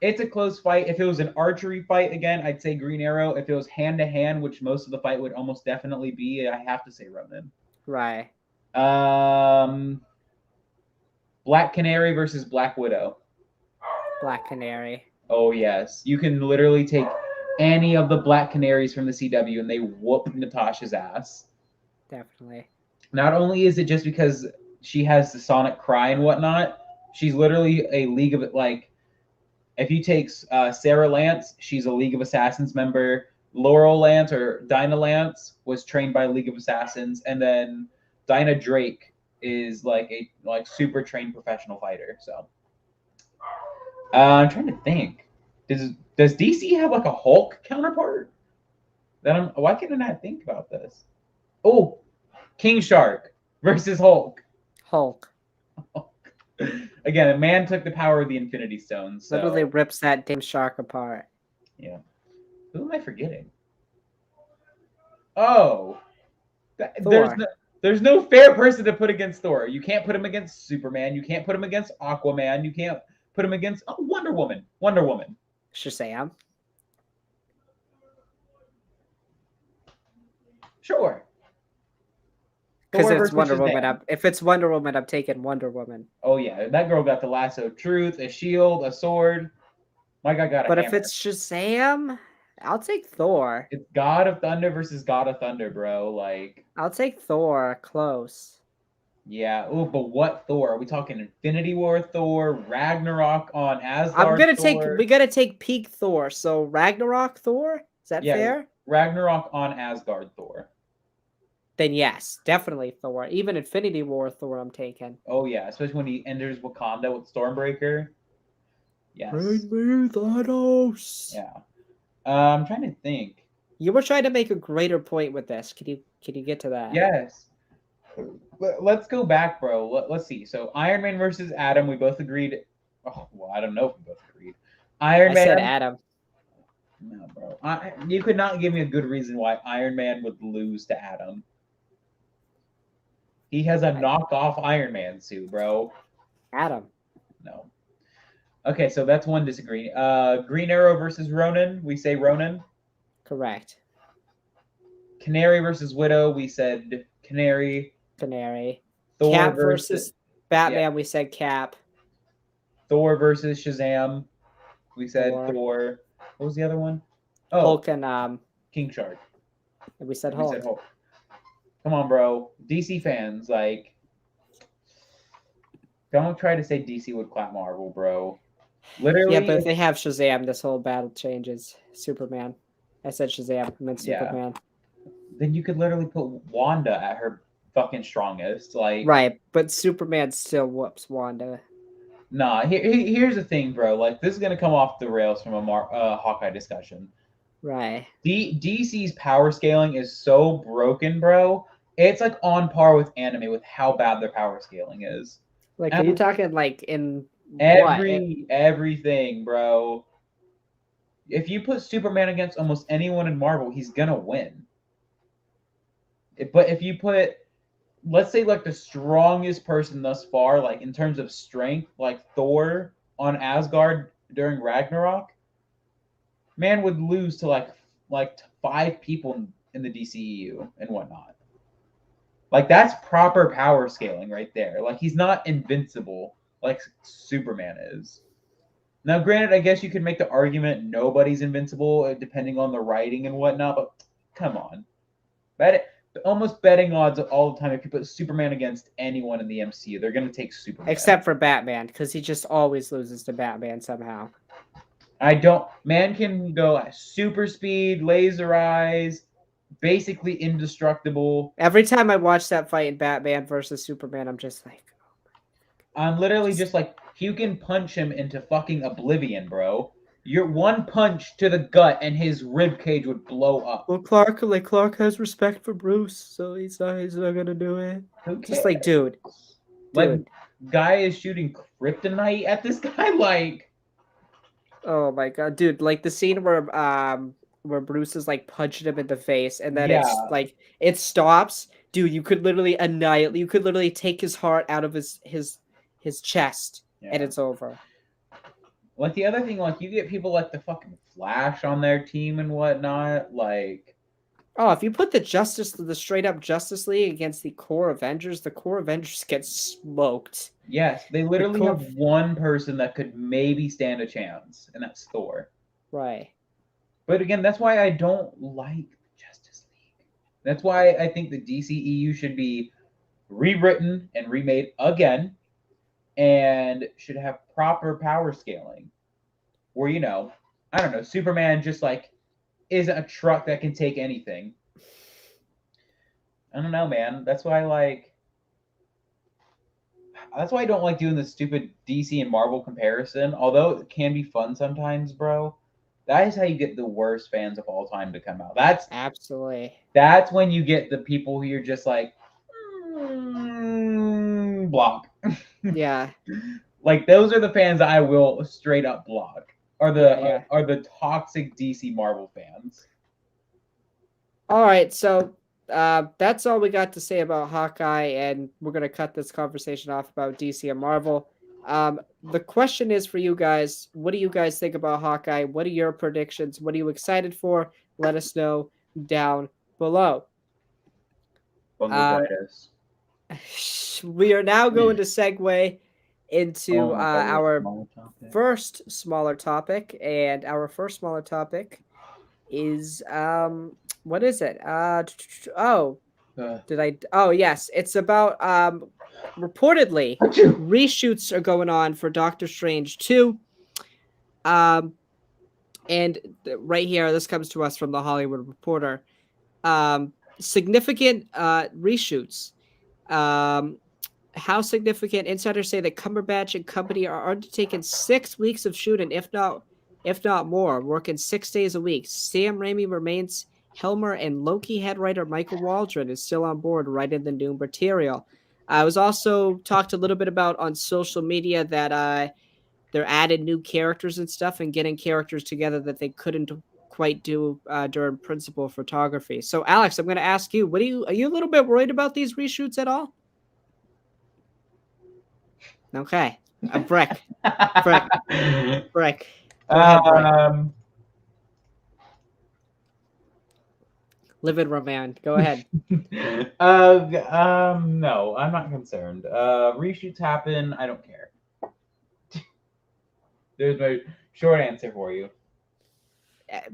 it's a close fight. If it was an archery fight again, I'd say Green Arrow. If it was hand to hand, which most of the fight would almost definitely be, I have to say Ronan. Right. Black Canary versus Black Widow. Black Canary. Oh yes, you can literally take any of the Black Canaries from the CW and they whoop Natasha's ass. Definitely. Not only is it just because she has the sonic cry and whatnot, she's literally a League of, like, if you take Sarah Lance, she's a League of Assassins member. Laurel Lance or Dinah Lance was trained by League of Assassins, and then Dinah Drake is like a super trained professional fighter. So I'm trying to think. Does DC have like a Hulk counterpart? Why can't I not think about this? Oh, King Shark versus Hulk. Hulk. Again, a man took the power of the Infinity Stones. So. Literally rips that damn shark apart. Yeah. Who am I forgetting? Oh, there's no fair person to put against Thor. You can't put him against Superman. You can't put him against Aquaman. You can't put him against Wonder Woman. Shazam. Sure. Because it's Wonder Woman. If it's Wonder Woman, I'm taking Wonder Woman. Oh yeah, that girl got the lasso of truth, a shield, a sword. My guy got a hammer. But if it's Shazam, I'll take Thor. It's God of Thunder versus God of Thunder, bro. Like, I'll take Thor. Close. Yeah. Oh, but what Thor? Are we talking Infinity War Thor, Ragnarok on Asgard? We gotta take peak Thor. So Ragnarok Thor? Is that fair? Ragnarok on Asgard Thor. Then yes, definitely Thor. Even Infinity War Thor I'm taking. Oh yeah, especially when he enters Wakanda with Stormbreaker. Yes. Bring me Thanos. Yeah. I'm trying to think. You were trying to make a greater point with this. Can you get to that? Yes. Let's go back, bro. Let's see. So Iron Man versus Adam, we both agreed. Oh, well, I don't know if we both agreed. I said Adam. No, bro. You could not give me a good reason why Iron Man would lose to Adam. He has a knockoff Iron Man suit, bro. Adam. No. Okay, so that's one disagreeing. Green Arrow versus Ronan, we say Ronan. Correct. Canary versus Widow, we said Canary. Thor Cap versus Batman, we said Cap. Thor versus Shazam, we said Thor. What was the other one? Oh, Hulk and King Shark. And we said Hulk. Come on, bro. DC fans, like, don't try to say DC would clap Marvel, bro. Literally. Yeah, but if they have Shazam, this whole battle changes. Superman. I said Shazam, I meant Superman. Then you could literally put Wanda at her fucking strongest, like. Right, but Superman still whoops Wanda. Nah, here's the thing, bro. Like, this is gonna come off the rails from a Hawkeye discussion. Right. DC's power scaling is so broken, bro. It's like on par with anime with how bad their power scaling is. Like, are you talking like in everything, bro? If you put Superman against almost anyone in Marvel, he's gonna win. But if you put, let's say, like the strongest person thus far, like in terms of strength, like Thor on Asgard during Ragnarok, man would lose to like 5 people in the DCEU and whatnot. Like, that's proper power scaling right there. Like, he's not invincible like Superman is. Now, granted, I guess you could make the argument nobody's invincible depending on the writing and whatnot, but come on. almost betting odds all the time. If you put Superman against anyone in the MCU, they're gonna take Superman. Except for Batman, because he just always loses to Batman somehow. Man can go at super speed, laser eyes, basically indestructible. Every time I watch that fight in Batman versus Superman, I'm just like, I'm literally just like, you can punch him into fucking oblivion, bro. Your one punch to the gut and his rib cage would blow up. well, Clark has respect for Bruce, so he's not gonna do it. Just like, dude. Like, guy is shooting kryptonite at this guy, like. Oh my god, dude! Like the scene where Bruce is like punching him in the face, and then it's like it stops. Dude, you could literally annihilate. You could literally take his heart out of his chest, and it's over. Like the other thing, like you get people like the fucking Flash on their team and whatnot, like. Oh, if you put the straight up Justice League against the core Avengers get smoked. Yes, they literally have one person that could maybe stand a chance, and that's Thor. Right. But again, that's why I don't like Justice League. That's why I think the DCEU should be rewritten and remade again, and should have proper power scaling. Where, you know, I don't know, Superman just like isn't a truck that can take anything. I don't know, man. That's why I don't like doing the stupid DC and Marvel comparison. Although it can be fun sometimes, bro. That is how you get the worst fans of all time to come out. That's absolutely. That's when you get the people who you're just like, block. Yeah. Like those are the fans I will straight up block. Are the toxic DC Marvel fans. All right, so that's all we got to say about Hawkeye, and we're going to cut this conversation off about DC and Marvel. The question is for you guys, what do you guys think about Hawkeye? What are your predictions? What are you excited for? Let us know down below. We are now going to segue into our first smaller topic, and our first smaller topic is what is it? Yes, it's about reportedly reshoots are going on for Doctor Strange 2. And right here, this comes to us from the Hollywood Reporter. Significant reshoots. How significant? Insiders say that Cumberbatch and company are undertaking 6 weeks of shooting, if not more, working 6 days a week. Sam Raimi remains Helmer, and Loki head writer Michael Waldron is still on board writing the new material. I was also talked a little bit about on social media that they're adding new characters and stuff and getting characters together that they couldn't quite do during principal photography. So, Alex, I'm going to ask you, are you a little bit worried about these reshoots at all? Okay. Brick. Go ahead, Livid Roman. Go ahead. No, I'm not concerned. Reshoots happen. I don't care. There's my short answer for you.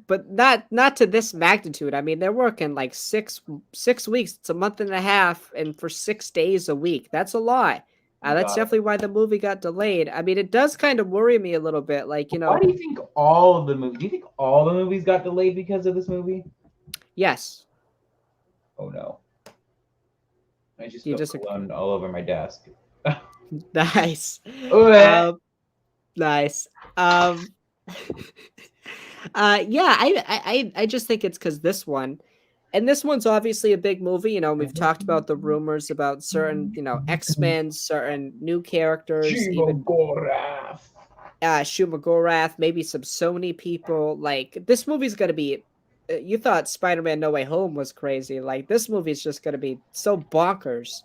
But not to this magnitude. I mean, they're working like six weeks. It's a month and a half, and for 6 days a week. That's a lot. That's definitely why the movie got delayed. I mean, it does kind of worry me a little bit. Like, you know, why do you think all of the movies? Do you think all the movies got delayed because of this movie? Yes. Oh no! I just cologne all over my desk. Nice. Nice. Yeah, I just think it's because this one. And this one's obviously a big movie. You know, we've talked about the rumors about certain, you know, X-Men, certain new characters. Shumagorath, maybe some Sony people. Like, this movie's going to be... You thought Spider-Man No Way Home was crazy. Like, this movie's just going to be so bonkers.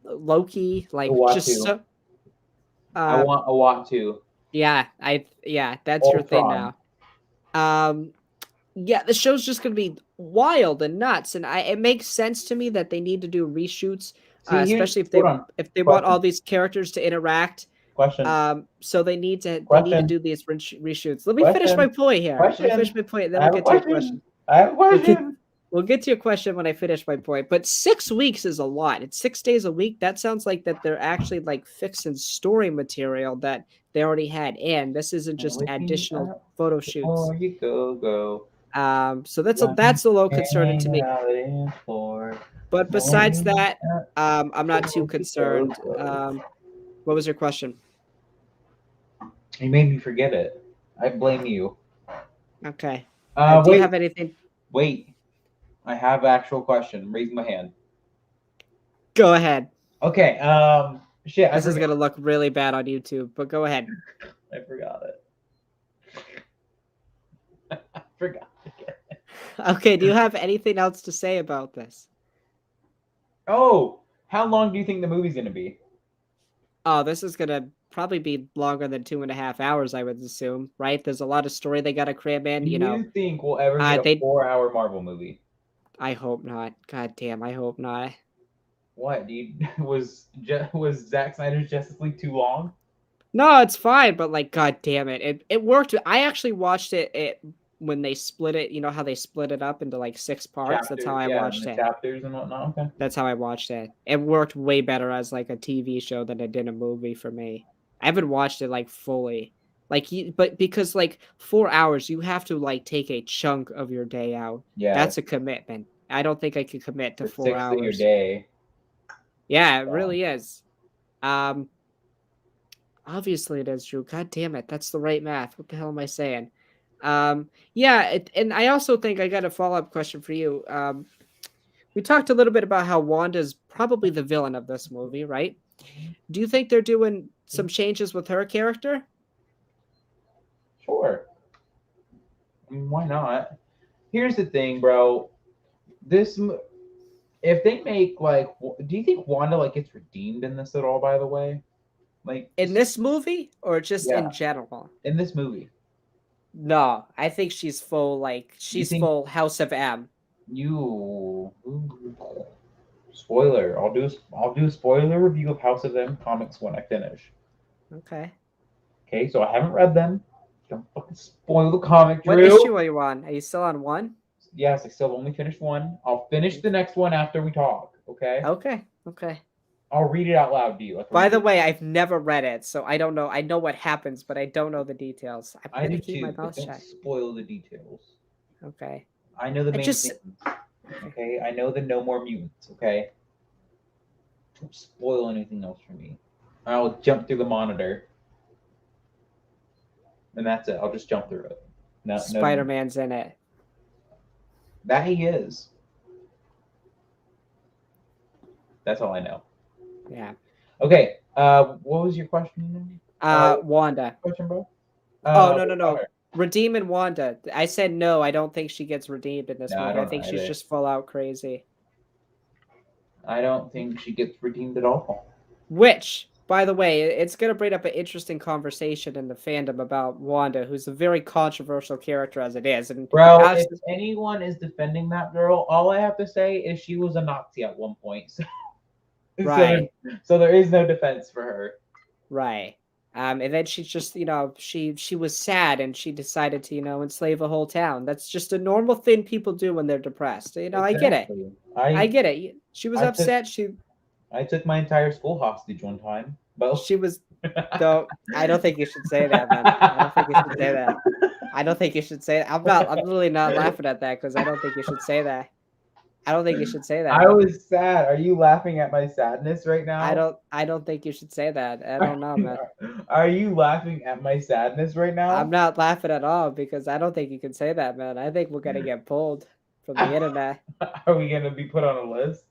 Loki, like, just so... I want to. Yeah, that's your thing now. Yeah, the show's just going to be wild and nuts, and it makes sense to me that they need to do reshoots, especially if they want all these characters to interact. Question. So they need to do these reshoots. Let me finish my point here. Let me finish my point, then we'll get to your question. I have a question. We'll get to your question when I finish my point. But 6 weeks is a lot. It's 6 days a week. That sounds like that they're actually like fixing story material that they already had in. This isn't just additional photo shoots. You go. So that's a little concerning to me. But besides that, I'm not too concerned. What was your question? You made me forget it. I blame you. Okay. Do you have anything? Wait. I have an actual question. I'm raising my hand. Go ahead. Okay. Shit. This is gonna look really bad on YouTube, but go ahead. I forgot it. I forgot again. Okay. Do you have anything else to say about this? Oh, how long do you think the movie's gonna be? Oh, this is gonna probably be longer than 2.5 hours, I would assume. Right? There's a lot of story they gotta cram in. Do you think we'll ever get a 4-hour Marvel movie? I hope not. God damn, I hope not. What? Was Zack Snyder's Justice League too long? No, it's fine, but like, god damn it, it worked. I actually watched it when they split it. You know how they split it up into like 6 parts. That's how I watched it. Chapters and whatnot. Okay. That's how I watched it. It worked way better as like a TV show than it did a movie for me. I haven't watched it like fully, but because like 4 hours, you have to like take a chunk of your day out. Yeah, that's a commitment. I don't think I could commit to 4 hours. Of your day. Yeah, it really is. Obviously it is, Drew. God damn it. That's the right math. What the hell am I saying? Yeah, and I also think I got a follow-up question for you. We talked a little bit about how Wanda's probably the villain of this movie, right? Do you think they're doing some changes with her character? Sure. I mean, why not? Here's the thing, bro. If they make like, do you think Wanda like gets redeemed in this at all? By the way, like in this movie or just in general? In this movie. No, I think she's full. Like she's full House of M. Spoiler. I'll do a spoiler review of House of M comics when I finish. Okay. Okay, so I haven't read them. Don't fucking spoil the comic, Drew. What issue are you on? Are you still on 1? Yes, I still only finished 1. I'll finish the next one after we talk. Okay. Okay. I'll read it out loud to you. By the way, I've never read it, so I don't know. I know what happens, but I don't know the details. I'm gonna keep my mouth shut. Don't spoil the details. Okay. I know the main things. Okay. I know the No More Mutants. Okay. Don't spoil anything else for me. I'll jump through the monitor, and that's it. I'll just jump through it. Spider-Man's in it. That he is. That's all I know. Yeah. Okay. What was your question? Wanda. Question, bro? No. Redeeming Wanda. I said no. I don't think she gets redeemed in this movie. I think she's just full out crazy. I don't think she gets redeemed at all. Which, by the way, it's going to bring up an interesting conversation in the fandom about Wanda, who's a very controversial character as it is. And bro, if anyone is defending that girl, all I have to say is she was a Nazi at one point. So, right. So there is no defense for her. Right. And then she just, she was sad and she decided to, enslave a whole town. That's just a normal thing people do when they're depressed. Exactly. I get it. I get it. She was upset. I took my entire school hostage one time. But she was, though. I don't think you should say that, man. I don't think you should say that. I don't think you should say that. I'm really not laughing at that because I don't think you should say that. I don't think you should say that. I was sad. Are you laughing at my sadness right now? I don't think you should say that. I don't know, man. Are you laughing at my sadness right now? I'm not laughing at all because I don't think you can say that, man. I think we're gonna get pulled from the internet. Are we gonna be put on a list?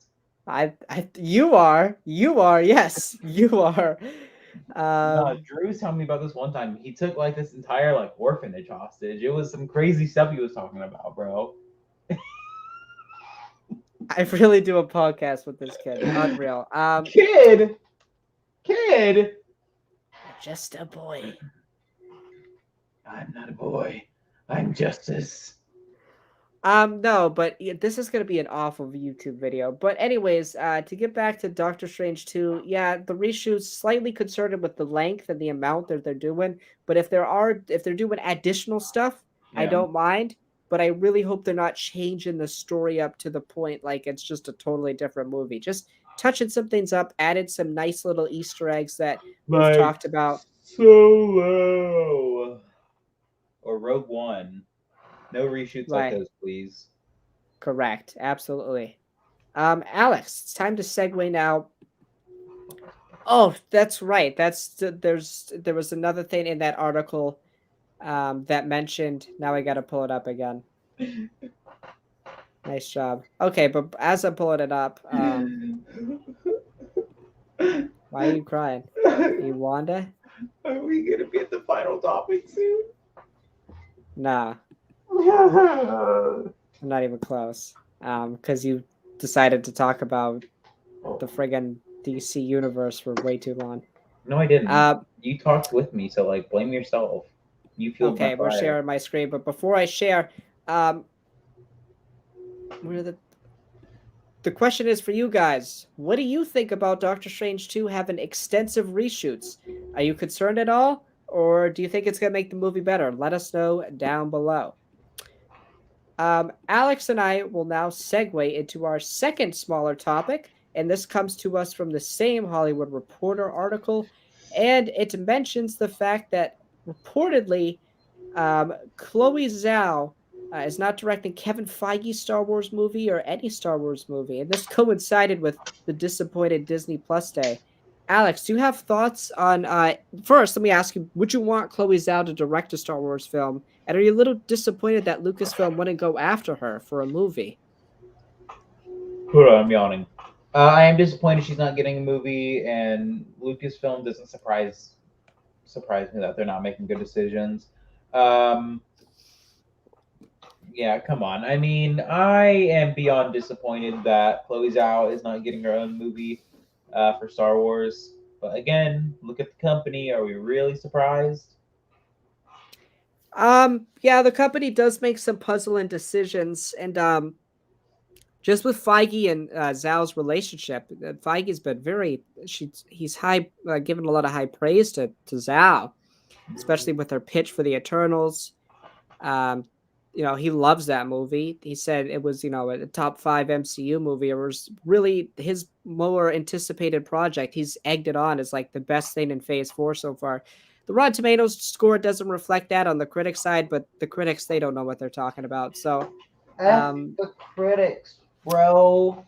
You are. Yes, you are. Drew's telling me about this one time. He took like this entire like orphanage hostage. It was some crazy stuff he was talking about, bro. I really do a podcast with this kid. Unreal. Kid. Just a boy. I'm not a boy. I'm Justice. No, but this is going to be an awful YouTube video. But anyways, to get back to Doctor Strange 2, yeah, the reshoots slightly concerned with the length and the amount that they're doing. But if they're doing additional stuff, I don't mind. but I really hope they're not changing the story up to the point like it's just a totally different movie. Just touching some things up, added some nice little Easter eggs that we've talked about. Solo or Rogue One. No reshoots like those, please. Correct. Absolutely. Alex, it's time to segue now. Oh, that's right. There was another thing in that article that mentioned. Now I got to pull it up again. Nice job. Okay, but as I'm pulling it up, why are you crying? Are you Wanda? Are we gonna be at the final topic soon? Nah. I'm not even close. Because you decided to talk about the friggin' DC universe for way too long. No, I didn't. You talked with me, so like blame yourself. You feel okay. We're sharing my screen, but before I share, the question is for you guys. What do you think about Doctor Strange 2 having extensive reshoots? Are you concerned at all, or do you think it's gonna make the movie better? Let us know down below. Alex and I will now segue into our second smaller topic, and this comes to us from the same Hollywood Reporter article, and it mentions the fact that reportedly Chloe Zhao is not directing Kevin Feige's Star Wars movie or any Star Wars movie, and this coincided with the disappointed Disney Plus Day. Alex, do you have thoughts on? First, let me ask you: would you want Chloe Zhao to direct a Star Wars film? And are you a little disappointed that Lucasfilm wouldn't go after her for a movie? Hold on, I'm yawning. I am disappointed she's not getting a movie, and Lucasfilm doesn't surprise me that they're not making good decisions. Yeah, come on. I mean, I am beyond disappointed that Chloe Zhao is not getting her own movie for Star Wars. But again, look at the company. Are we really surprised? Yeah, the company does make some puzzling decisions, and just with Feige and Zhao's relationship, Feige's been he's given a lot of high praise to Zhao, especially with her pitch for the Eternals. He loves that movie. He said it was, a top 5 MCU movie. It was really his more anticipated project. He's egged it on as like the best thing in Phase 4 so far. The Rotten Tomatoes score doesn't reflect that on the critics side, but the critics, they don't know what they're talking about. So, the critics, bro.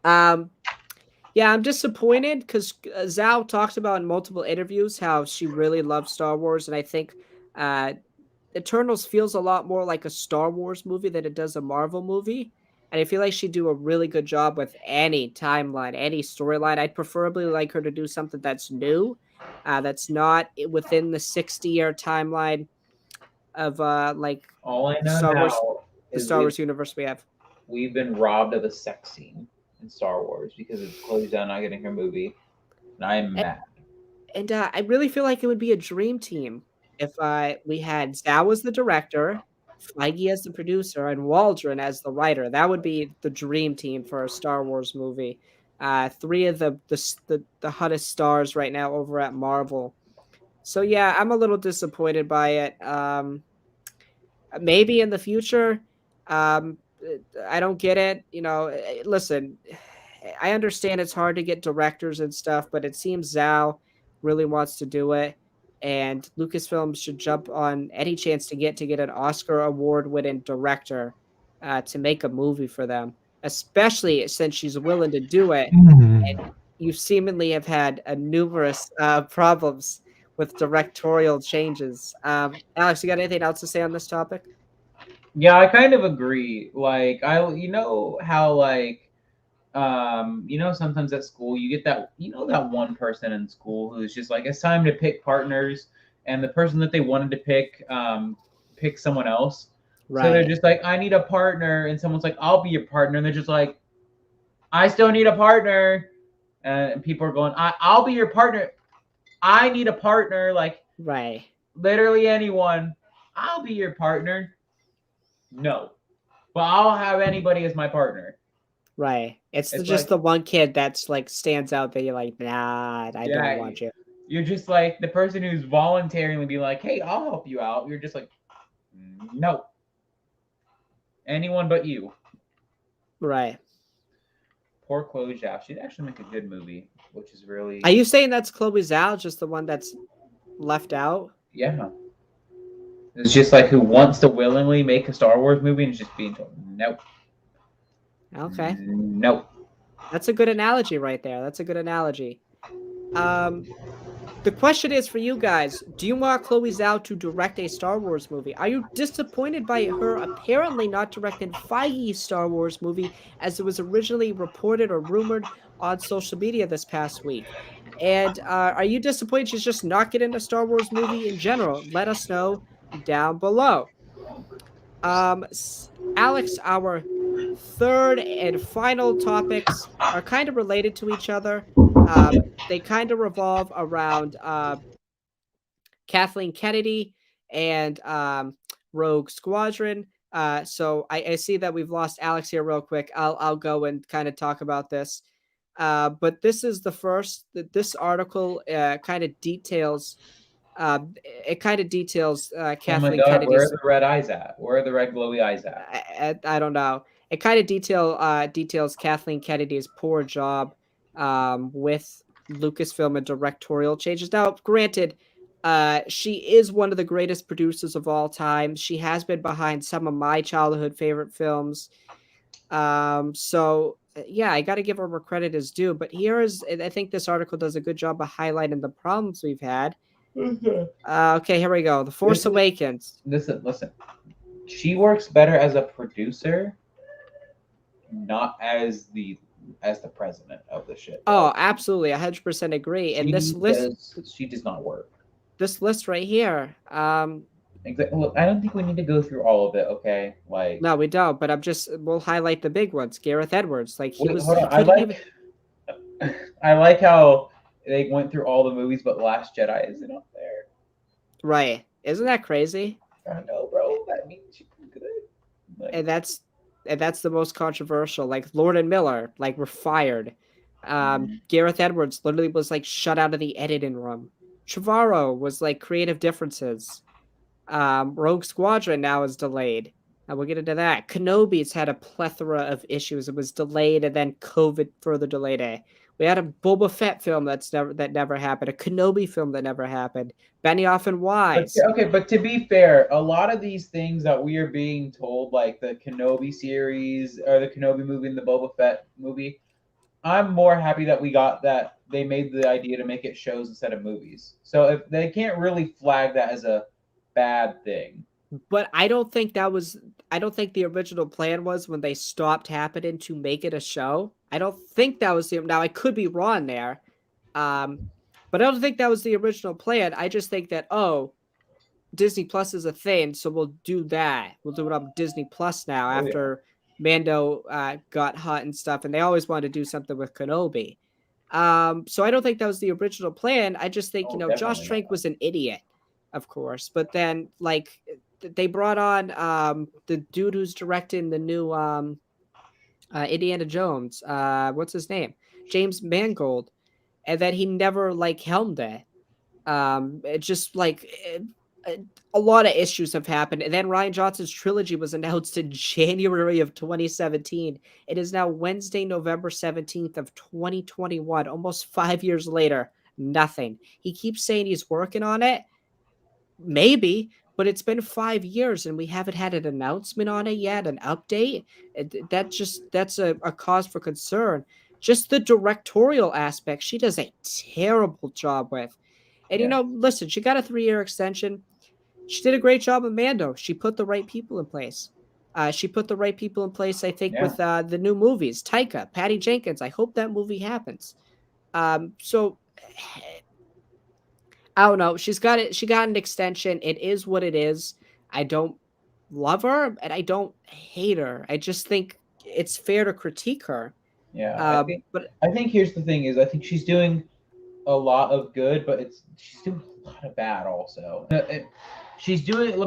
Yeah, I'm disappointed because Zhao talks about in multiple interviews how she really loves Star Wars, and I think Eternals feels a lot more like a Star Wars movie than it does a Marvel movie. And I feel like she'd do a really good job with any timeline, any storyline. I'd preferably like her to do something that's new, that's not within the 60-year timeline of like all I know Star Wars, the Star Wars universe we have. We've been robbed of a sex scene in Star Wars because of Chloe Zhao not getting her movie, and I am mad. And I really feel like it would be a dream team if we had Zhao as the director, Feige as the producer, and Waldron as the writer. That would be the dream team for a Star Wars movie. 3 of the hottest stars right now over at Marvel. So yeah, I'm a little disappointed by it. Maybe in the future, I don't get it. Listen, I understand it's hard to get directors and stuff, but it seems Zhao really wants to do it, and Lucasfilm should jump on any chance to get an Oscar award-winning director to make a movie for them, especially since she's willing to do it. And you seemingly have had numerous problems with directorial changes. Alex, you got anything else to say on this topic? Yeah, I kind of agree. Like, how like sometimes at school you get that that one person in school who's just like, it's time to pick partners, and the person that they wanted to pick someone else. Right. So they're just like, I need a partner, and someone's like, I'll be your partner, and they're just like, I still need a partner, and people are going, I'll be your partner. I need a partner, like right. Literally anyone. I'll be your partner. No, but I'll have anybody as my partner. Right. It's just like, the one kid that's like stands out that you're like, nah, I don't want you. You're just like the person who's voluntarily be like, hey, I'll help you out. You're just like, no. Anyone but you. Right. Poor Chloe Zhao. She'd actually make a good movie, which is really. Are you saying that's Chloe Zhao, just the one that's left out? Yeah. It's just like who wants to willingly make a Star Wars movie and just being told, nope. Okay. Nope. That's a good analogy right there. That's a good analogy. The question is for you guys, do you want Chloe Zhao to direct a Star Wars movie? Are you disappointed by her apparently not directing Feige's Star Wars movie as it was originally reported or rumored on social media this past week? And are you disappointed she's just not getting a Star Wars movie in general? Let us know down below. Alex, our third and final topics are kind of related to each other. They kind of revolve around Kathleen Kennedy and Rogue Squadron. So I see that we've lost Alex here real quick. I'll go and kind of talk about this. But this is the first. This article kind of details. It kind of details Oh my Kathleen God, where are Kennedy's. the red eyes at? Where are the red glowy eyes at? I don't know. It kind of details Kathleen Kennedy's poor job with Lucasfilm and directorial changes. Now, granted, she is one of the greatest producers of all time. She has been behind some of my childhood favorite films. So yeah, I got to give her credit as due. But I think this article does a good job of highlighting the problems we've had. Okay, here we go. The Force Awakens. Listen. She works better as a producer, not as the president of the shit. Oh, absolutely, 100% agree. And this list, she does not work. This list right here. Exactly. Look, I don't think we need to go through all of it. Okay, like no, we don't. But we'll highlight the big ones. Gareth Edwards, like he was. Hold on. I like how they went through all the movies, but Last Jedi isn't up there. Right? Isn't that crazy? I know, bro. That means she's good. Like, and that's the most controversial. Like Lord and Miller, like were fired. Gareth Edwards literally was like shut out of the editing room. Trevorrow was like creative differences. Rogue Squadron now is delayed. We'll get into that. Kenobi's had a plethora of issues. It was delayed, and then COVID further delayed it. We had a Boba Fett film that never happened. A Kenobi film that never happened. Benioff and Wise. Okay, but to be fair, a lot of these things that we are being told, like the Kenobi series or the Kenobi movie and the Boba Fett movie, I'm more happy that we got that they made the idea to make it shows instead of movies. So if they can't really flag that as a bad thing. But I don't think the original plan was when they stopped happening to make it a show. I don't think that was now I could be wrong there. But I don't think that was the original plan. I just think that Disney Plus is a thing, so we'll do that. We'll do it on Disney Plus now after Mando got hot and stuff, and they always wanted to do something with Kenobi. So I don't think that was the original plan. I just think, Josh Trank was an idiot, of course. But then, like, they brought on the dude who's directing the new Indiana Jones. What's his name? James Mangold. And then he never, like, helmed it. It just, like... a lot of issues have happened. And then Rian Johnson's trilogy was announced in January of 2017. It is now Wednesday, November 17th of 2021. Almost 5 years later, nothing. He keeps saying he's working on it. Maybe, but it's been 5 years and we haven't had an announcement on it yet, an update. That's a cause for concern. Just the directorial aspect, she does a terrible job with. And, listen, she got a 3-year extension. She did a great job with Mando. She put the right people in place. I think, with the new movies. Taika, Patty Jenkins. I hope that movie happens. So, I don't know. She got an extension. It is what it is. I don't love her, and I don't hate her. I just think it's fair to critique her. Yeah, I think here's the thing: I think she's doing a lot of good, but she's doing a lot of bad also. Let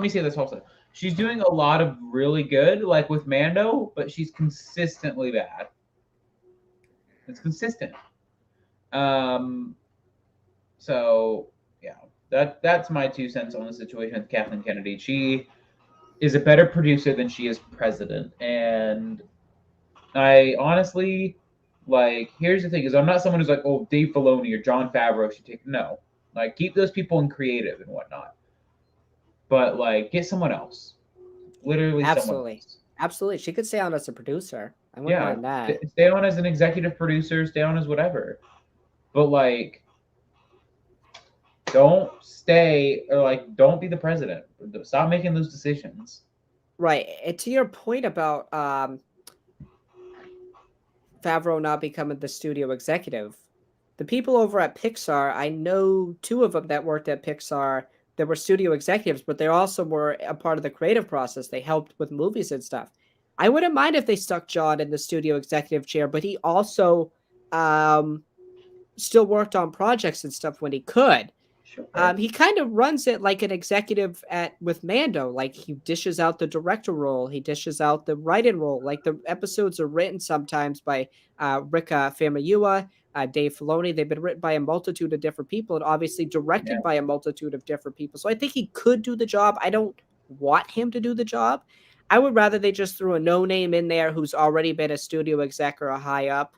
me say this also. She's doing a lot of really good, like with Mando, but she's consistently bad. It's consistent. So yeah, that's my 2 cents on the situation with Kathleen Kennedy. is a better producer than she is president. And I honestly, like, here's the thing: is I'm not someone who's like, oh, Dave Filoni or Jon Favreau should take. No, like, keep those people in creative and whatnot. But like, get someone else. Literally, someone else. Absolutely. She could stay on as a producer. I wouldn't mind that. Stay on as an executive producer. Stay on as whatever. But like, don't stay or like, don't be the president. Stop making those decisions. Right. And to your point about Favreau not becoming the studio executive, the people over at Pixar, I know 2 of them that worked at Pixar that were studio executives, but they also were a part of the creative process. They helped with movies and stuff. I wouldn't mind if they stuck John in the studio executive chair, but he also still worked on projects and stuff when he could. Sure. He kind of runs it like an executive with Mando. Like, he dishes out the director role, he dishes out the writing role. Like, the episodes are written sometimes by Rick Famuyiwa, Dave Filoni. They've been written by a multitude of different people and obviously directed by a multitude of different people. So I think he could do the job. I don't want him to do the job. I would rather they just threw a no-name in there who's already been a studio exec or a high up.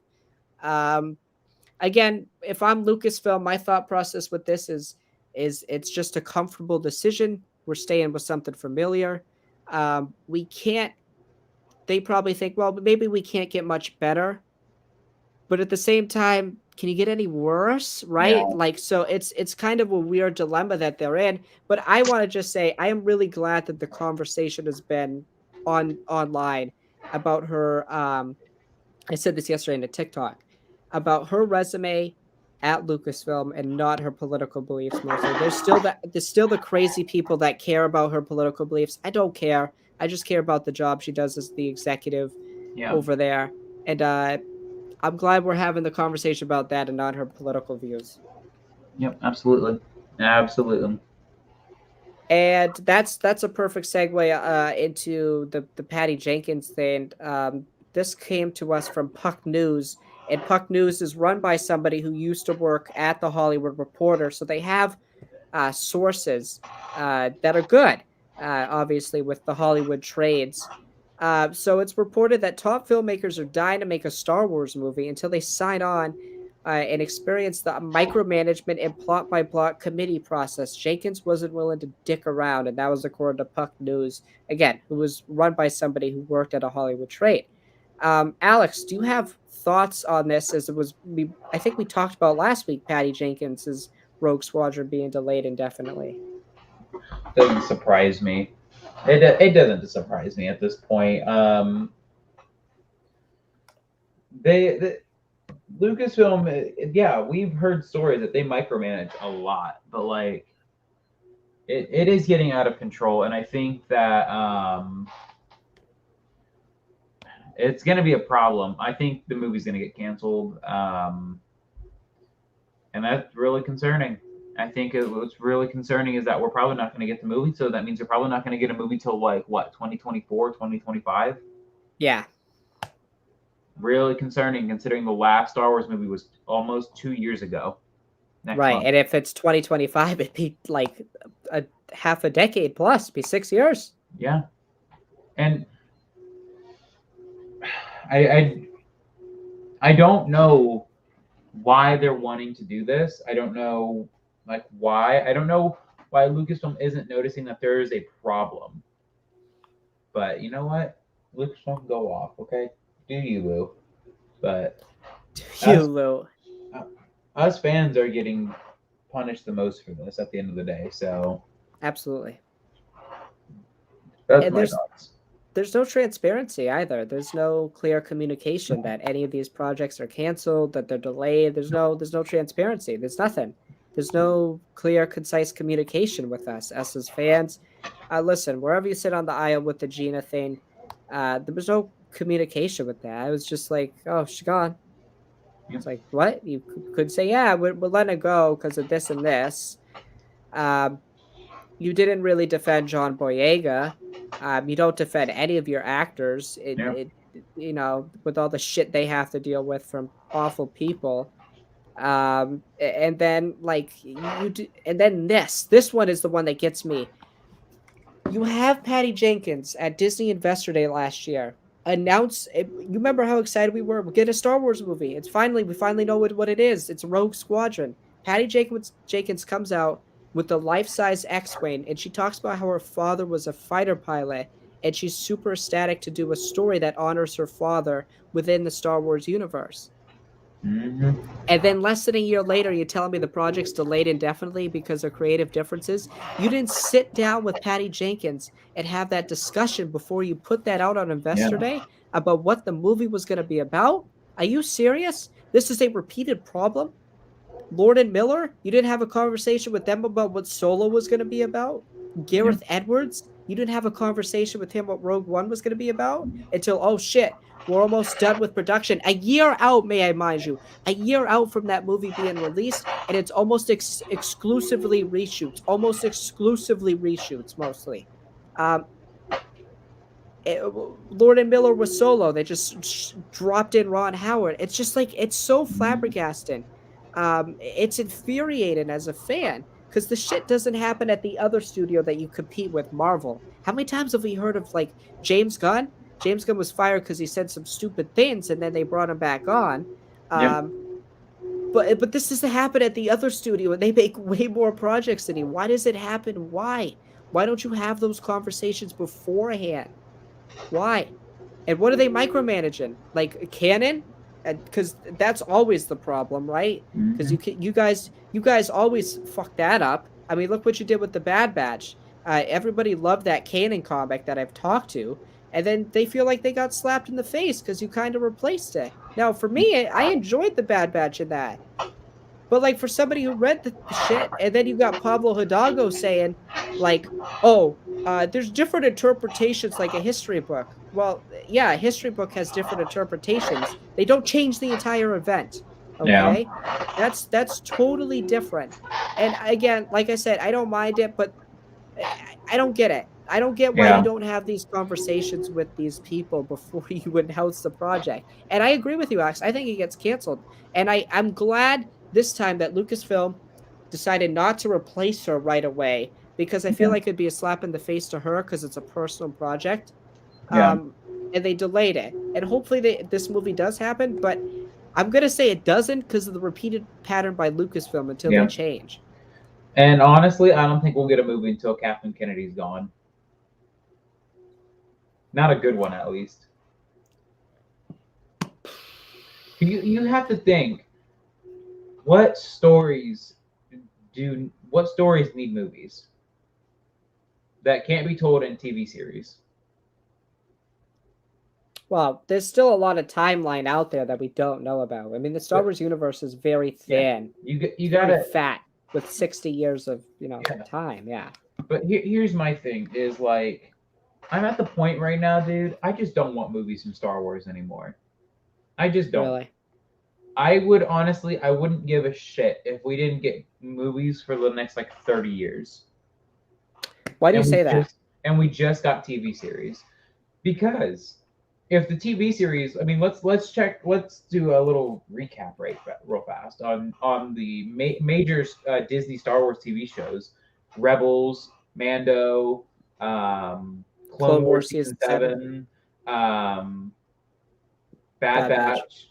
Again, if I'm Lucasfilm, my thought process with this is it's just a comfortable decision. We're staying with something familiar. We can't, they probably think, well, maybe we can't get much better. But at the same time, can you get any worse? Right? Yeah. Like, so it's kind of a weird dilemma that they're in. But I want to just say, I am really glad that the conversation has been online about her. I said this yesterday in a TikTok about her resume at Lucasfilm and not her political beliefs mostly. There's still the crazy people that care about her political beliefs. I don't care. I just care about the job she does as the executive over there. And I'm glad we're having the conversation about that and not her political views. Yep, absolutely. Absolutely. And that's a perfect segue into the Patty Jenkins thing. This came to us from Puck News. And Puck News is run by somebody who used to work at the Hollywood Reporter. So they have sources that are good, obviously, with the Hollywood trades. So it's reported that top filmmakers are dying to make a Star Wars movie until they sign on and experience the micromanagement and plot-by-plot committee process. Jenkins wasn't willing to dick around, and that was according to Puck News, again, who was run by somebody who worked at a Hollywood trade. Alex, do you have thoughts on this? As I think we talked about last week, Patty Jenkins' Rogue Squadron being delayed indefinitely. Doesn't surprise me. It doesn't surprise me at this point. Lucasfilm, we've heard stories that they micromanage a lot, but like it is getting out of control, and I think that it's going to be a problem. I think the movie's going to get canceled, and that's really concerning. I think what's really concerning is that we're probably not going to get the movie, so that means we're probably not going to get a movie till like, what, 2024, 2025? Yeah. Really concerning, considering the last Star Wars movie was almost 2 years ago. Right, month. And if it's 2025, it'd be like a half a decade plus, it'd be 6 years. Yeah. And I don't know why they're wanting to do this. I don't know why. I don't know why Lucasfilm isn't noticing that there is a problem. But you know what? Lucasfilm, go off, okay? Do you, Lou? But Lou. Us fans are getting punished the most for this at the end of the day. So absolutely. That's my thoughts. There's no transparency either. There's no clear communication that any of these projects are canceled, that they're delayed. There's no transparency. There's nothing. There's no clear, concise communication with us as fans. Listen, wherever you sit on the aisle with the Gina thing, there was no communication with that. I was just like, oh, she's gone. It's like, what? You could say, yeah, we're letting it go because of this and this. You didn't really defend John Boyega. You don't defend any of your actors. You know, with all the shit they have to deal with from awful people. And then like and then this one is the one that gets me. You have Patty Jenkins at Disney Investor Day last year announce. You remember how excited we were? We get a Star Wars movie. We finally know what it is. It's Rogue Squadron. Patty Jenkins comes out with the life-size X-wing, and she talks about how her father was a fighter pilot, and she's super ecstatic to do a story that honors her father within the Star Wars universe. Mm-hmm. And then less than a year later, you're telling me the project's delayed indefinitely because of creative differences. You didn't sit down with Patty Jenkins and have that discussion before you put that out on Investor Day about what the movie was going to be about. Are you serious? This is a repeated problem. Lord and Miller, you didn't have a conversation with them about what Solo was going to be about. Gareth Edwards, you didn't have a conversation with him what Rogue One was going to be about until, oh shit, we're almost done with production. A year out, may I mind you, a year out from that movie being released, and it's almost exclusively reshoots, mostly. Um, Lord and Miller was Solo. They just dropped in Ron Howard. It's just like, it's so flabbergasting. It's infuriating as a fan because the shit doesn't happen at the other studio that you compete with, Marvel. How many times have we heard of like James Gunn? James Gunn was fired because he said some stupid things, and then they brought him back on. But this doesn't happen at the other studio, and they make way more projects than you. Why does it happen? Why? Why don't you have those conversations beforehand? Why? And what are they micromanaging? Like canon? Because that's always the problem, right? Because you guys always fuck that up. I mean, look what you did with the Bad Batch. Everybody loved that canon comic that I've talked to, and then they feel like they got slapped in the face because you kind of replaced it. Now, for me, I enjoyed the Bad Batch in that. But like for somebody who read the shit, and then you got Pablo Hidalgo saying, like, "Oh, there's different interpretations, like a history book." Well, yeah, a history book has different interpretations. They don't change the entire event. Okay, that's totally different. And again, like I said, I don't mind it, but I don't get it. I don't get why you don't have these conversations with these people before you announce the project. And I agree with you, Alex. I think it gets canceled. And I'm glad this time that Lucasfilm decided not to replace her right away because I feel like it'd be a slap in the face to her because it's a personal project. And they delayed it. And hopefully this movie does happen, but I'm going to say it doesn't because of the repeated pattern by Lucasfilm until they change. And honestly, I don't think we'll get a movie until Kathleen Kennedy's gone. Not a good one, at least. You have to think, what stories need movies that can't be told in TV series? Well, there's still a lot of timeline out there that we don't know about. I mean, the Star Wars universe is very thin. You got fat with 60 years of time. Yeah. But here's my thing: is like, I'm at the point right now, dude. I just don't want movies from Star Wars anymore. I just don't. Really? I wouldn't give a shit if we didn't get movies for the next like 30 years. Why do you say that? And we just got TV series. Because if the TV series, I mean, let's do a little recap real fast on the major Disney Star Wars TV shows: Rebels, Mando, Clone Wars Season 7, Bad Batch.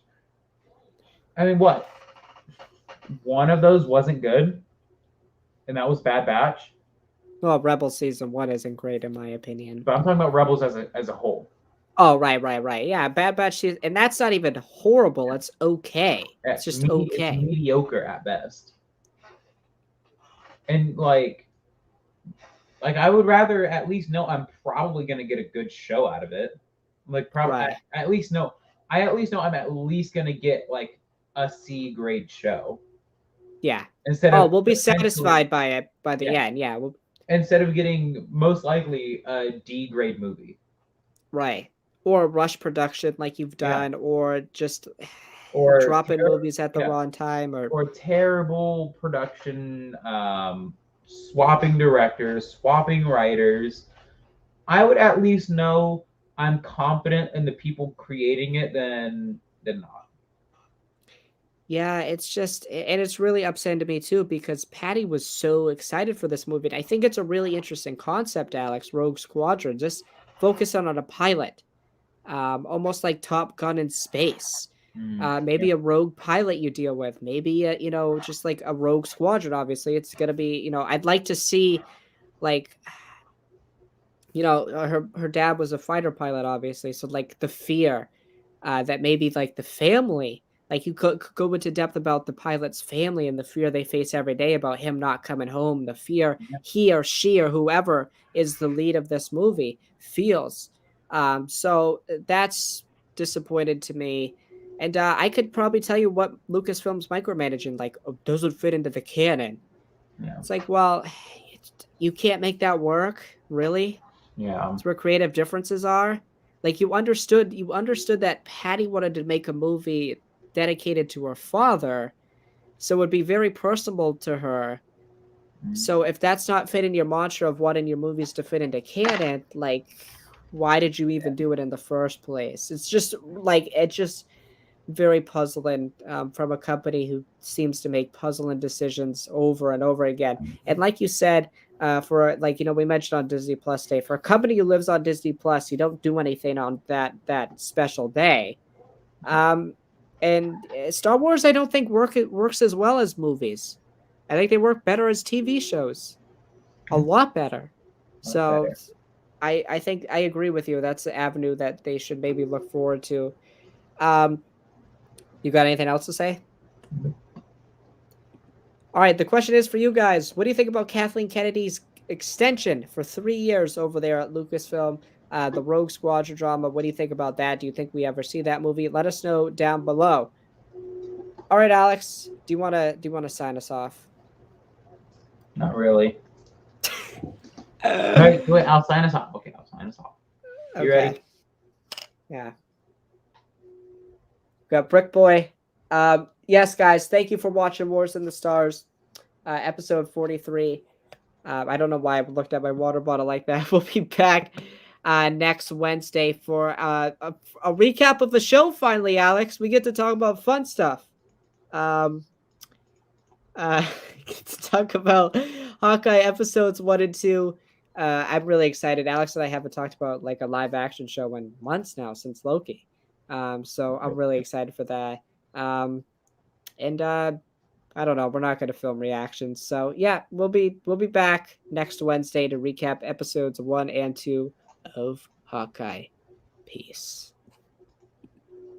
I mean, what? One of those wasn't good, and that was Bad Batch. Well, Rebels Season 1 isn't great in my opinion. But I'm talking about Rebels as a whole. Oh, right. Yeah, Bad Batch, and that's not even horrible. It's okay. It's just okay. It's mediocre at best. And like I would rather at least know I'm probably gonna get a good show out of it. Like probably at least know I'm at least gonna get like a C grade show. Yeah. We'll be satisfied by it by the end. Yeah. Instead of getting most likely a D grade movie. Or rush production like you've done, or dropping movies at the wrong time, or terrible production, swapping directors, swapping writers. I would at least know I'm confident in the people creating it than not. Yeah, it's just, and it's really upsetting to me too because Patty was so excited for this movie. And I think it's a really interesting concept, Alex. Rogue Squadron, just focus on a pilot, almost like Top Gun in space. Yeah. Maybe a rogue pilot you deal with. Maybe just like a Rogue Squadron. Obviously, it's gonna be. I'd like to see like her dad was a fighter pilot, obviously. So like the fear that maybe like the family, like you could go into depth about the pilot's family and the fear they face every day about him not coming home, the fear he or she or whoever is the lead of this movie feels. So that's disappointed to me. And I could probably tell you what Lucasfilm's micromanaging like doesn't fit into the canon. Yeah. It's like, well, you can't make that work, really? Yeah. It's where creative differences are. Like you understood that Patty wanted to make a movie dedicated to her father, so it would be very personal to her. So if that's not fitting your mantra of wanting your movies to fit into canon, like why did you even do it in the first place? It's just very puzzling from a company who seems to make puzzling decisions over and over again. And like you said, for like we mentioned on Disney Plus Day, for a company who lives on Disney Plus, you don't do anything on that special day. And Star Wars, I don't think works as well as movies. I think they work better as TV shows, a lot better. So Better. I think I agree with you. That's the avenue that they should maybe look forward to. Um, you got anything else to say? All right, the question is for you guys. What do you think about Kathleen Kennedy's extension for 3 years over there at Lucasfilm, the Rogue Squadron drama? What do you think about that? Do you think we ever see that movie? Let us know down below. All right, Alex, do you want to sign us off? Not really. Wait, I'll sign us off. Okay, I'll sign us off. You ready? Yeah. Got Brick Boy. Yes, guys, thank you for watching Wars in the Stars, episode 43. I don't know why I looked at my water bottle like that. We'll be back next Wednesday for a recap of the show. Finally, Alex, we get to talk about fun stuff. Get to talk about Hawkeye episodes 1 and 2. I'm really excited. Alex and I haven't talked about like a live action show in months now since Loki. So I'm really excited for that. And I don't know. We're not going to film reactions. So yeah, we'll be back next Wednesday to recap episodes 1 and 2 of Hawkeye. Peace.